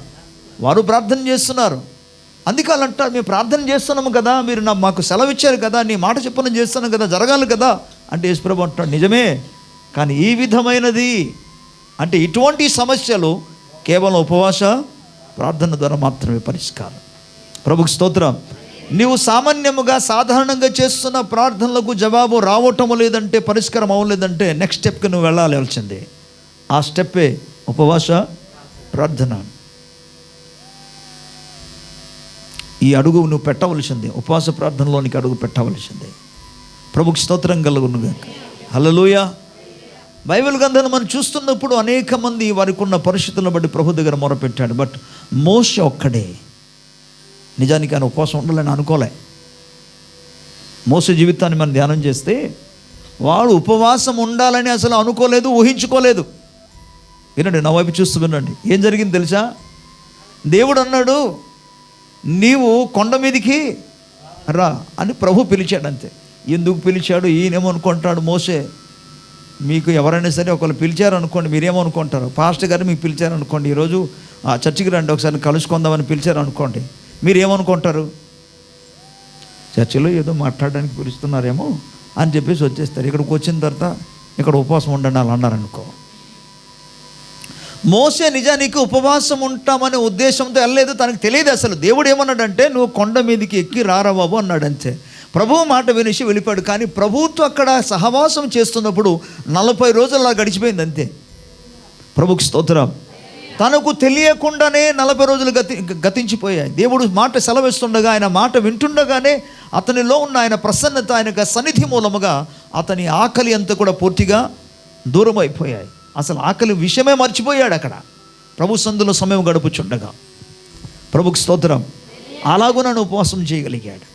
వారు ప్రార్థన చేస్తున్నారు. అందుకే వాళ్ళు అంటారు, మేము ప్రార్థన చేస్తున్నాము కదా, మీరు మాకు సెలవు ఇచ్చారు కదా, నీ మాట చెప్పని చేస్తున్నాం కదా, జరగాలి కదా అంటే యేసుప్రభు అంటాడు, నిజమే, కానీ ఈ విధమైనది అంటే ఇటువంటి సమస్యలు కేవలం ఉపవాస ప్రార్థన ద్వారా మాత్రమే పరిష్కారం. ప్రభుకు స్తోత్రం. నీవు సామాన్యముగా సాధారణంగా చేస్తున్న ప్రార్థనలకు జవాబు రావటము లేదంటే, పరిష్కారం అవ్వలేదంటే నెక్స్ట్ స్టెప్కి నువ్వు వెళ్ళాల్సిందే. ఆ స్టెప్పే ఉపవాస ప్రార్థన. ఈ అడుగు నువ్వు పెట్టవలసిందే, ఉపవాస ప్రార్థనలోనికి అడుగు పెట్టవలసిందే. ప్రభుకు స్తోత్రం కలుగునుగాక. హల్లెలూయా. బైబిల్ గ్రంథాన్ని మనం చూస్తున్నప్పుడు అనేక మంది వారికి ఉన్న పరిస్థితులను బట్టి ప్రభు దగ్గర మొరపెట్టాడు. బట్ మోషే ఒక్కడే నిజానికి ఆయన ఉపవాసం ఉండాలని అనుకోలే. మోసే జీవితాన్ని మనం ధ్యానం చేస్తే వాడు ఉపవాసం ఉండాలని అసలు అనుకోలేదు, ఊహించుకోలేదు. వినండి, నా వైపు చూస్తూ వినండి. ఏం జరిగింది తెలుసా? దేవుడు అన్నాడు, నీవు కొండ మీదికి రా అని ప్రభు పిలిచాడు. అంతే. ఎందుకు పిలిచాడు? ఈయనేమనుకుంటాడు మోసే, మీకు ఎవరైనా సరే ఒకళ్ళు పిలిచారనుకోండి, మీరేమనుకుంటారు? పాస్టర్ గారు మీకు పిలిచారనుకోండి, ఈరోజు చర్చికి రండి ఒకసారి కలుసుకుందామని పిలిచారనుకోండి, మీరేమనుకుంటారు? చర్చిలో ఏదో మాట్లాడడానికి పిలుస్తున్నారేమో అని చెప్పేసి వచ్చేస్తారు. ఇక్కడికి వచ్చిన తర్వాత ఇక్కడ ఉపవాసం ఉండండి అలా అన్నారనుకో. మోసే నిజానికి ఉపవాసం ఉంటామనే ఉద్దేశంతో వెళ్ళలేదు, తనకు తెలియదు అసలు. దేవుడు ఏమన్నాడంటే, నువ్వు కొండ మీదకి ఎక్కి రారా బాబు అన్నాడు. అంతే. ప్రభువు మాట వినిసి వెళ్ళిపోయాడు. కానీ ప్రభువుతో అక్కడ సహవాసం చేస్తున్నప్పుడు 40 రోజులు అలా గడిచిపోయింది. అంతే. ప్రభుకు స్తోత్రం. తనకు తెలియకుండానే 40 రోజులు గతించిపోయాయి. దేవుడు మాట సెలవిస్తుండగా, ఆయన మాట వింటుండగానే అతనిలో ఉన్న ఆయన ప్రసన్నత, ఆయన సన్నిధి మూలముగా అతని ఆకలి అంతా కూడా పూర్తిగా దూరం అయిపోయాయి. అసలు ఆకలి విషయమే మర్చిపోయాడు అక్కడ ప్రభు సందులో సమయం గడుపుచుండగా. ప్రభుకు స్తోత్రం. అలాగూ నన్ను ఉపవాసం చేయగలిగాడు.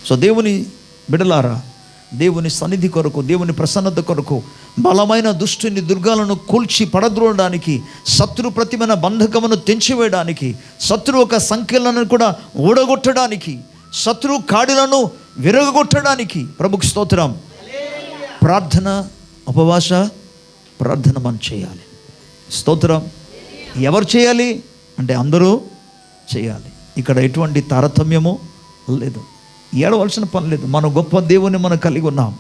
సో దేవుని బిడలారా, దేవుని సన్నిధి కొరకు, దేవుని ప్రసన్నత కొరకు, బలమైన దుష్టుని దుర్గాలను కూల్చి పడద్రోయడానికి, శత్రు ప్రతిమైన బంధకమును తెంచివేయడానికి, శత్రు ఒక సంఖ్యలను కూడా ఊడగొట్టడానికి, శత్రు కాడిలను విరగొట్టడానికి ప్రభుకు స్తోత్రం ప్రార్థన, ఉపవాస ప్రార్థన మనం చేయాలి. స్తోత్రం. ఎవరు చేయాలి అంటే అందరూ చేయాలి. ఇక్కడ ఎటువంటి తారతమ్యము లేదు, ఏడవలసిన పని లేదు. మన గొప్ప దేవుని మనం కలిగి ఉన్నాం,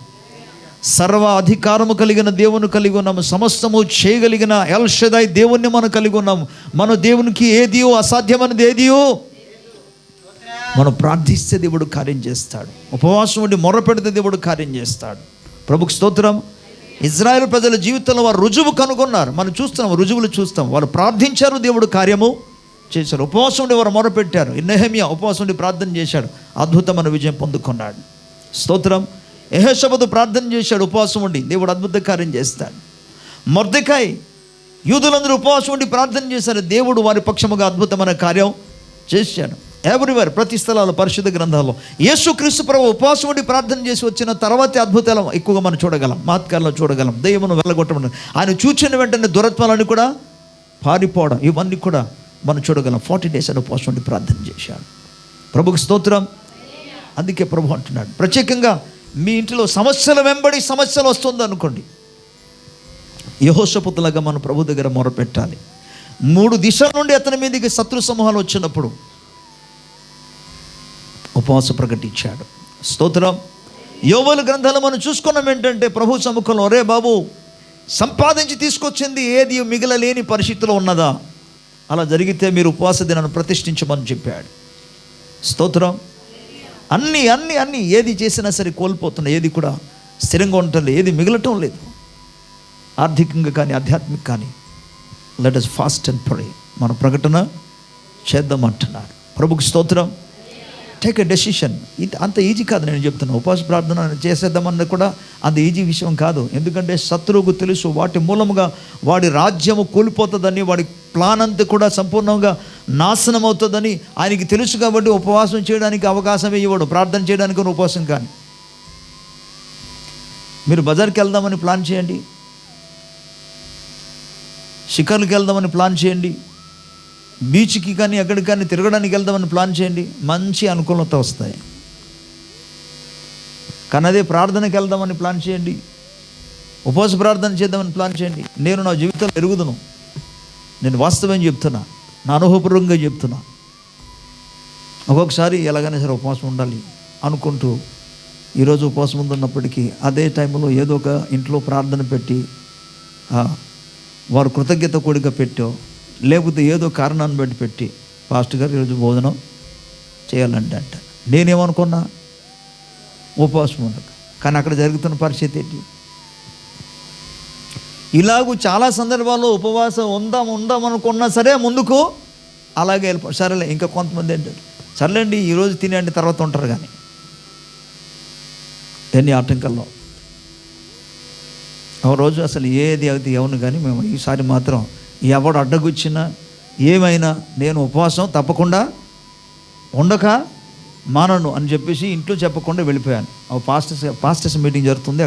సర్వ అధికారము కలిగిన దేవుని కలిగి ఉన్నాము, సమస్తము చేయగలిగిన ఎల్ షదాయ్ దేవుణ్ణి మనం కలిగి ఉన్నాము. మన దేవునికి ఏదియో అసాధ్యమైనది ఏదియో మనం ప్రార్థిస్తే దేవుడు కార్యం చేస్తాడు. ఉపవాసం ఉండి మొర్ర పెడితే దేవుడు కార్యం చేస్తాడు. ప్రభుకు స్తోత్రం. ఇజ్రాయేల్ ప్రజల జీవితంలో వారు రుజువు కనుగొన్నారు. మనం చూస్తున్నాం, రుజువులు చూస్తాం. వారు ప్రార్థించారు, దేవుడు కార్యము చేశారు. ఉపవాసం ఉండి వారు మొరపెట్టారు. నెహెమ్యా ఉపవాసం ఉండి ప్రార్థన చేశాడు, అద్భుతమైన విజయం పొందుకున్నాడు. స్తోత్రం. యెహోషాపాతు ప్రార్థన చేశాడు, ఉపవాసం ఉండి, దేవుడు అద్భుత కార్యం చేస్తాడు. మొర్దెకాయ్, యూదులందరూ ఉపవాసం ఉండి ప్రార్థన చేశారు, దేవుడు వారి పక్షముగా అద్భుతమైన కార్యం చేశాడు. ఎవ్రీవేర్, ప్రతి స్థలాల్లో, పరిశుద్ధ గ్రంథాల్లో యేసుక్రీస్తు ప్రభువు ఉపవాసం ఉండి ప్రార్థన చేసి వచ్చిన తర్వాతే అద్భుతాలు ఎక్కువగా మనం చూడగలం, మహత్కారాలు చూడగలం. దెయ్యమును వెళ్ళగొట్టడం, ఆయన చూచిన వెంటనే దురత్వాలని కూడా పారిపోవడం, ఇవన్నీ కూడా మనం చూడగలం. 40 days అని ఉపవాసం ఉండి ప్రార్థన చేశాడు. ప్రభుకు స్తోత్రం. అందుకే ప్రభు అంటున్నాడు, ప్రత్యేకంగా మీ ఇంటిలో సమస్యల వెంబడి సమస్యలు వస్తుంది అనుకోండి, యెహోషాపాతులాగా మనం ప్రభు దగ్గర మొరపెట్టాలి. 3 దిశల నుండి అతని మీదకి శత్రు సమూహాలు వచ్చినప్పుడు ఉపవాసం ప్రకటించాడు. స్తోత్రం. యోవేలు గ్రంథాలు మనం చూసుకున్నాం ఏంటంటే, ప్రభు సముఖంలో ఒరే బాబు, సంపాదించి తీసుకొచ్చింది ఏది మిగలలేని పరిస్థితిలో ఉన్నదా? అలా జరిగితే మీరు ఉపవాస దినాన్ని ప్రతిష్ఠించమని చెప్పాడు. స్తోత్రం. అన్నీ అన్నీ అన్నీ ఏది చేసినా సరే కోల్పోతున్నాయి, ఏది కూడా స్థిరంగా ఉండటం లేదు, ఏది మిగలటం లేదు. ఆర్థికంగా కానీ ఆధ్యాత్మిక కానీ. Let us fast and pray. మన ప్రకటన చేద్దామంటున్నారు. ప్రభుకి స్తోత్రం. Take a decision. ఇది అంత ఈజీ కాదు. నేను చెప్తున్నా, ఉపవాస ప్రార్థన చేసేద్దామన్నది కూడా అంత ఈజీ విషయం కాదు. ఎందుకంటే శత్రువుకు తెలుసు వాటి మూలముగా వాడి రాజ్యము కూలిపోతుందని, వాడి ప్లాన్ అంతా కూడా సంపూర్ణంగా నాశనం అవుతుందని ఆయనకి తెలుసు. కాబట్టి ఉపవాసం చేయడానికి అవకాశమే ఇవ్వడు. ప్రార్థన చేయడానికి ఉపవాసం కానీ. మీరు బజార్కి వెళ్దామని ప్లాన్ చేయండి, షికార్లకు వెళ్దామని ప్లాన్ చేయండి, బీచ్కి కానీ ఎక్కడికి కానీ తిరగడానికి వెళ్దామని ప్లాన్ చేయండి, మంచి అనుకూలత వస్తాయి. కానీ అదే ప్రార్థనకి వెళ్దామని ప్లాన్ చేయండి, ఉపవాస ప్రార్థన చేద్దామని ప్లాన్ చేయండి. నేను నా జీవితంలో ఎరుగుదును, నేను వాస్తవం చెప్తున్నా, నా అనుభవపూర్వకంగా చెప్తున్నా. ఒక్కొక్కసారి ఎలాగైనా సరే ఉపవాసం ఉండాలి అనుకుంటూ ఈరోజు ఉపవాసం ఉంటున్నప్పటికీ అదే టైంలో ఏదో ఒక ఇంట్లో ప్రార్థన పెట్టి వారు కృతజ్ఞత కూడిక పెట్టో, లేకపోతే ఏదో కారణాన్ని బట్టి పెట్టి, పాస్టర్ గారు ఈరోజు భోజనం చేయాలంటే అంట. నేనేమనుకున్నా ఉపవాసం ఉండక, కానీ అక్కడ జరుగుతున్న పరిస్థితి ఏంటి? ఇలాగూ చాలా సందర్భాల్లో ఉపవాసం ఉందాం అనుకున్నా సరే ముందుకు అలాగే వెళ్ళిపో. సరేలే, ఇంకా కొంతమంది ఏంటంటే సర్లేండి ఈరోజు తినేండి తర్వాత ఉంటారు. కానీ ఎన్ని ఆటంకాల్లో ఒక రోజు అసలు ఏది అది ఎవను కానీ మేము ఈసారి మాత్రం ఎవడు అడ్డగుచ్చినా ఏమైనా నేను ఉపవాసం తప్పకుండా ఉండక మానను అని చెప్పేసి ఇంట్లో చెప్పకుండా వెళ్ళిపోయాను. పాస్టర్స్ మీటింగ్ జరుగుతుంది,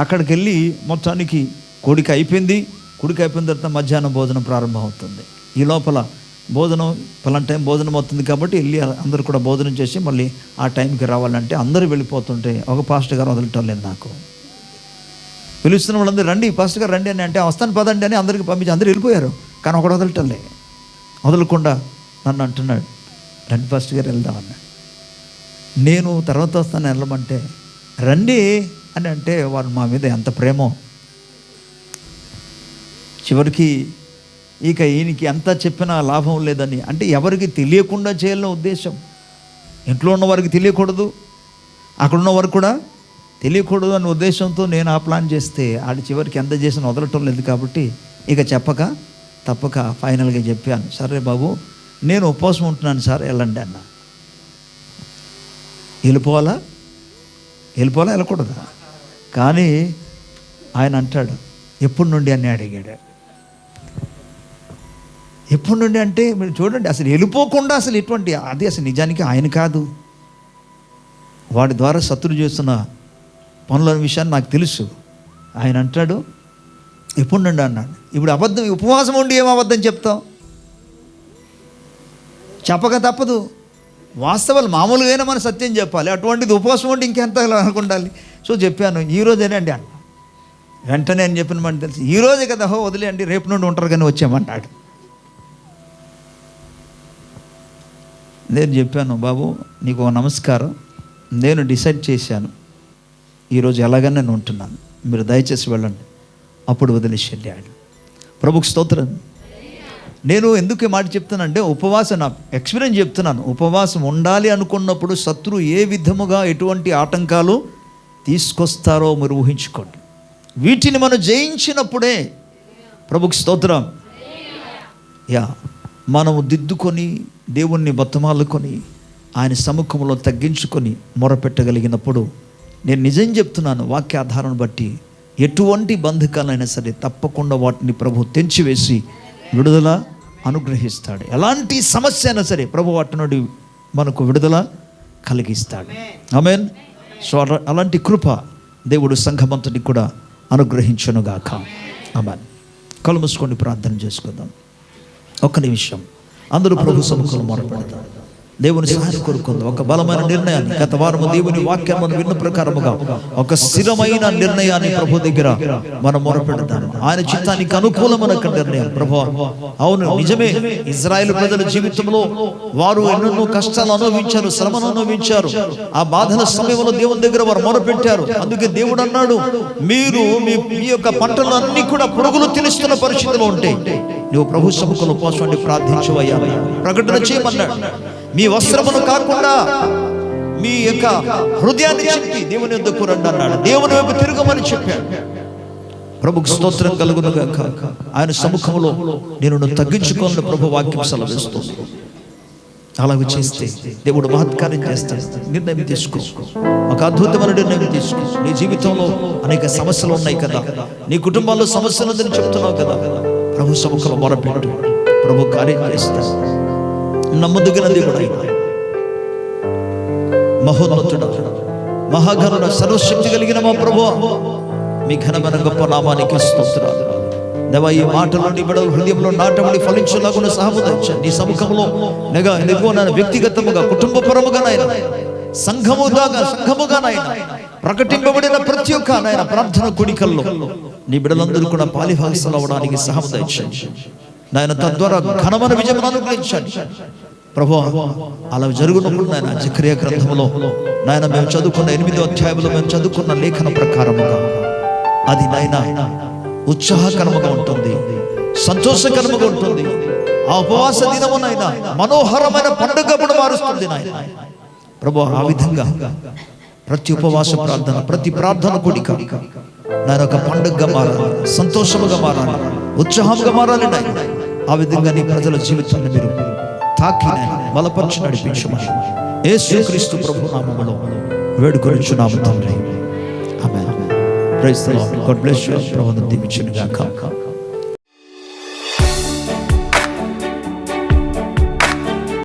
అక్కడికి వెళ్ళి మొత్తానికి కోడిక అయిపోయింది. కోడిక అయిపోయిన తర్వాత మధ్యాహ్నం భోజనం ప్రారంభం అవుతుంది. ఈ లోపల భోజనం పలానా టైం భోజనం అవుతుంది కాబట్టి వెళ్ళి అందరూ కూడా భోజనం చేసి మళ్ళీ ఆ టైంకి రావాలంటే అందరూ వెళ్ళిపోతుంటే ఒక పాస్టర్ గారు వదలటం లేదు. నాకు పిలుస్తున్న వాళ్ళందరూ రండి పాస్టర్ గారు రండి అని అంటే వస్తాను పదండి అని అందరికీ పంపించి అందరూ వెళ్ళిపోయారు. కానీ ఒకడు వదలటంలే. వదలకుండా నన్ను అంటున్నాడు, రండి పాస్టర్ గారు వెళ్దామన్నాడు. నేను తర్వాత వస్తాను వెళ్ళమంటే రండి అని అంటే వారు మా మీద ఎంత ప్రేమో. చివరికి ఇక ఈయనకి అంతా చెప్పినా లాభం లేదని, అంటే ఎవరికి తెలియకుండా చేయాలన్న ఉద్దేశం. ఇంట్లో ఉన్న వారికి తెలియకూడదు, అక్కడ ఉన్న వారికి కూడా తెలియకూడదు అనే ఉద్దేశంతో నేను ఆ ప్లాన్ చేస్తే ఆడి చివరికి ఎంత చేసినా వదలటం లేదు. కాబట్టి ఇక చెప్పక తప్పక ఫైనల్గా చెప్పాను, సరే బాబు నేను ఉపవాసం ఉంటున్నాను సార్ వెళ్ళండి అన్న. వెళ్ళిపోవాలా వెళ్ళకూడదా? కానీ ఆయన అంటాడు, ఎప్పటి నుండి అని అడిగాడు. ఎప్పటి నుండి అంటే మీరు చూడండి, అసలు వెళ్ళిపోకుండా అసలు ఎటువంటి అది అసలు నిజానికి ఆయన కాదు, వాడి ద్వారా శత్రువు చేస్తున్న పనుల విషయాన్ని నాకు తెలుసు. ఆయన అంటాడు ఎప్పుడు నుండి అన్నాడు. ఇప్పుడు అబద్ధం, ఉపవాసం ఉండి ఏం అబద్ధం చెప్తాం? చెప్పక తప్పదు. వాస్తవాలు మామూలుగా మన సత్యం చెప్పాలి, అటువంటిది ఉపవాసం ఉండి ఇంకెంత అనుకుండాలి. సో చెప్పాను ఈరోజేనండి అన్న. వెంటనే అని చెప్పిన మన తెలుసు, ఈరోజే కదా వదిలేయండి రేపు నుండి ఉంటారు కానీ వచ్చామన్నాడు. నేను చెప్పాను, బాబు నీకు నమస్కారం, నేను డిసైడ్ చేశాను ఈరోజు ఎలాగైనా నేను ఉంటున్నాను, మీరు దయచేసి వెళ్ళండి. అప్పుడు వదిలేసి వెళ్ళాడు. ప్రభుకు స్తోత్రం. నేను ఎందుకు ఈ మాట చెప్తానంటే ఉపవాసం నా ఎక్స్పీరియన్స్ చెప్తున్నాను. ఉపవాసం ఉండాలి అనుకున్నప్పుడు శత్రువు ఏ విధముగా ఎటువంటి ఆటంకాలు తీసుకొస్తారో మీరు ఊహించుకోండి. వీటిని మనం జయించినప్పుడే ప్రభుకు స్తోత్రం మనము దిద్దుకొని దేవుణ్ణి బతమాలుకొని ఆయన సముఖంలో తగ్గించుకొని మొరపెట్టగలిగినప్పుడు, నేను నిజం చెప్తున్నాను, వాక్యాధారణ బట్టి ఎటువంటి బంధకాలైనా సరే తప్పకుండా వాటిని ప్రభు తెంచివేసి విడుదల అనుగ్రహిస్తాడు. ఎలాంటి సమస్య అయినా సరే ప్రభు వాటి నుండి మనకు విడుదల కలిగిస్తాడు. ఆమేన్. సో అలాంటి కృప దేవుడు సంఘమంతటికి కూడా అనుగ్రహించునుగాక. ఆమేన్. కళ్ళు మూసుకొని ప్రార్థన చేసుకుందాం. ఒక్క నిమిషం అందరూ ప్రభు సముఖంలో మొరపెడతారు. దేవుని సహాయం కోరుకుంది. ఒక బలమైన నిర్ణయాన్ని గత వారము దేవుని వాక్యం మనం విన్న ప్రకారముగా ఒక స్థిరమైన నిర్ణయాన్ని ప్రభు దగ్గర మనం మొరపెడతాము. ఆయన చిత్తానికి అనుకూలమైన నిర్ణయం. ప్రభు, అవును నిజమే, ఇజ్రాయేల్ ప్రజల జీవితంలో వారు ఎన్నెన్నో కష్టాలు అనుభవించారు, శ్రమను అనుభవించారు. ఆ బాధల సమయంలో దేవుని దగ్గర వారు మొరపెట్టారు. అందుకే దేవుడు అన్నాడు, మీరు మీ యొక్క పంటలన్నీ కూడా పురుగులు తినేస్తున్న పరిస్థితిలో ఉంటే నువ్వు ప్రభు సముఖంలో ఉపవాసం ప్రార్థించవయ్యా, ప్రకటన చేయమన్నాడు. మీ వస్త్రమును కాకుండా మీ యొక్క హృదయాన్ని చెప్పి దేవుని యొద్దకు రండి అన్నాడు. దేవుని వైపు తిరగమని చెప్పాడు. ప్రభుకు స్తోత్రం కలుగును గాక. ఆయన సముఖంలో నేను తగ్గించుకోవాలని ప్రభు వాక్యం సెలవిస్తుంది. అలాగే చేస్తే దేవుడు మహత్కార్యం చేస్తాడు. నిర్ణయం తీసుకో, ఒక అద్భుతమైన నిర్ణయం తీసుకో. నీ జీవితంలో అనేక సమస్యలు ఉన్నాయి కదా, నీ కుటుంబాల్లో సమస్యలు ఉందని చెప్తున్నావు కదా, ప్రభు సముఖంలో మొరపెట్టు, ప్రభు కార్యం చేస్తాడు. నమ్మదగిన దేవుడు, మహోన్నతుడు, మహాఘనుడ, సర్వశక్తి కలిగిన మా ప్రభువా, మీ ఘనమైన గొప్ప నామానికి స్తోత్రాలు. దేవా, ఈ మాటలు నీ బిడ్డల హృదయంలో నాటబడి ఫలించేలాగా సహాయం నీ సముఖంలో వ్యక్తిగతముగా, కుటుంబపరముగా నాయన, సంఘముగా నాయన ప్రకటింపబడిన ప్రతి ఒక్క నాయన ప్రార్థన కోడికల్లో నీ బిడ్డలందరూ కూడా పాలిభాగస్తులు అవడానికి సహాయం దయచేయండి నాయన. తద్వారా ఘనమైన విజయం అనుగ్రహించండి ప్రభువా. అలా జరుగునప్పుడు నాయన జకరియా గ్రంథంలో నాయన మేము చదువుకున్న 8వ అధ్యాయంలో మేము చదువుకున్న లేఖన ప్రకారముగా అది నాయన ఉత్సాహకరముగా ఉంటుంది, సంతోషకరముగా ఉంటుంది. ఆ ఉపవాస దినము నాయన మనోహరమైన పండుగ మారుస్తుంది నాయన ప్రభువా. ఆ విధంగా ప్రతి ఉపవాస ప్రార్థన, ప్రతి ప్రార్థన కూడిక నాయన ఒక పండుగగా మారాలి, సంతోషముగా మారాలి, ఉత్సాహంగా మారాలి నాయన. ఆ విధంగా నీ ప్రజల జీవితాన్ని మీరు తాకి బలపరిచి నడిపించమని యేసుక్రీస్తు ప్రభు నామములో వేడుకొనుచున్నాము తండ్రి. ఆమేన్. Praise the Lord. God bless you. ప్రభువును దీవించును గాక.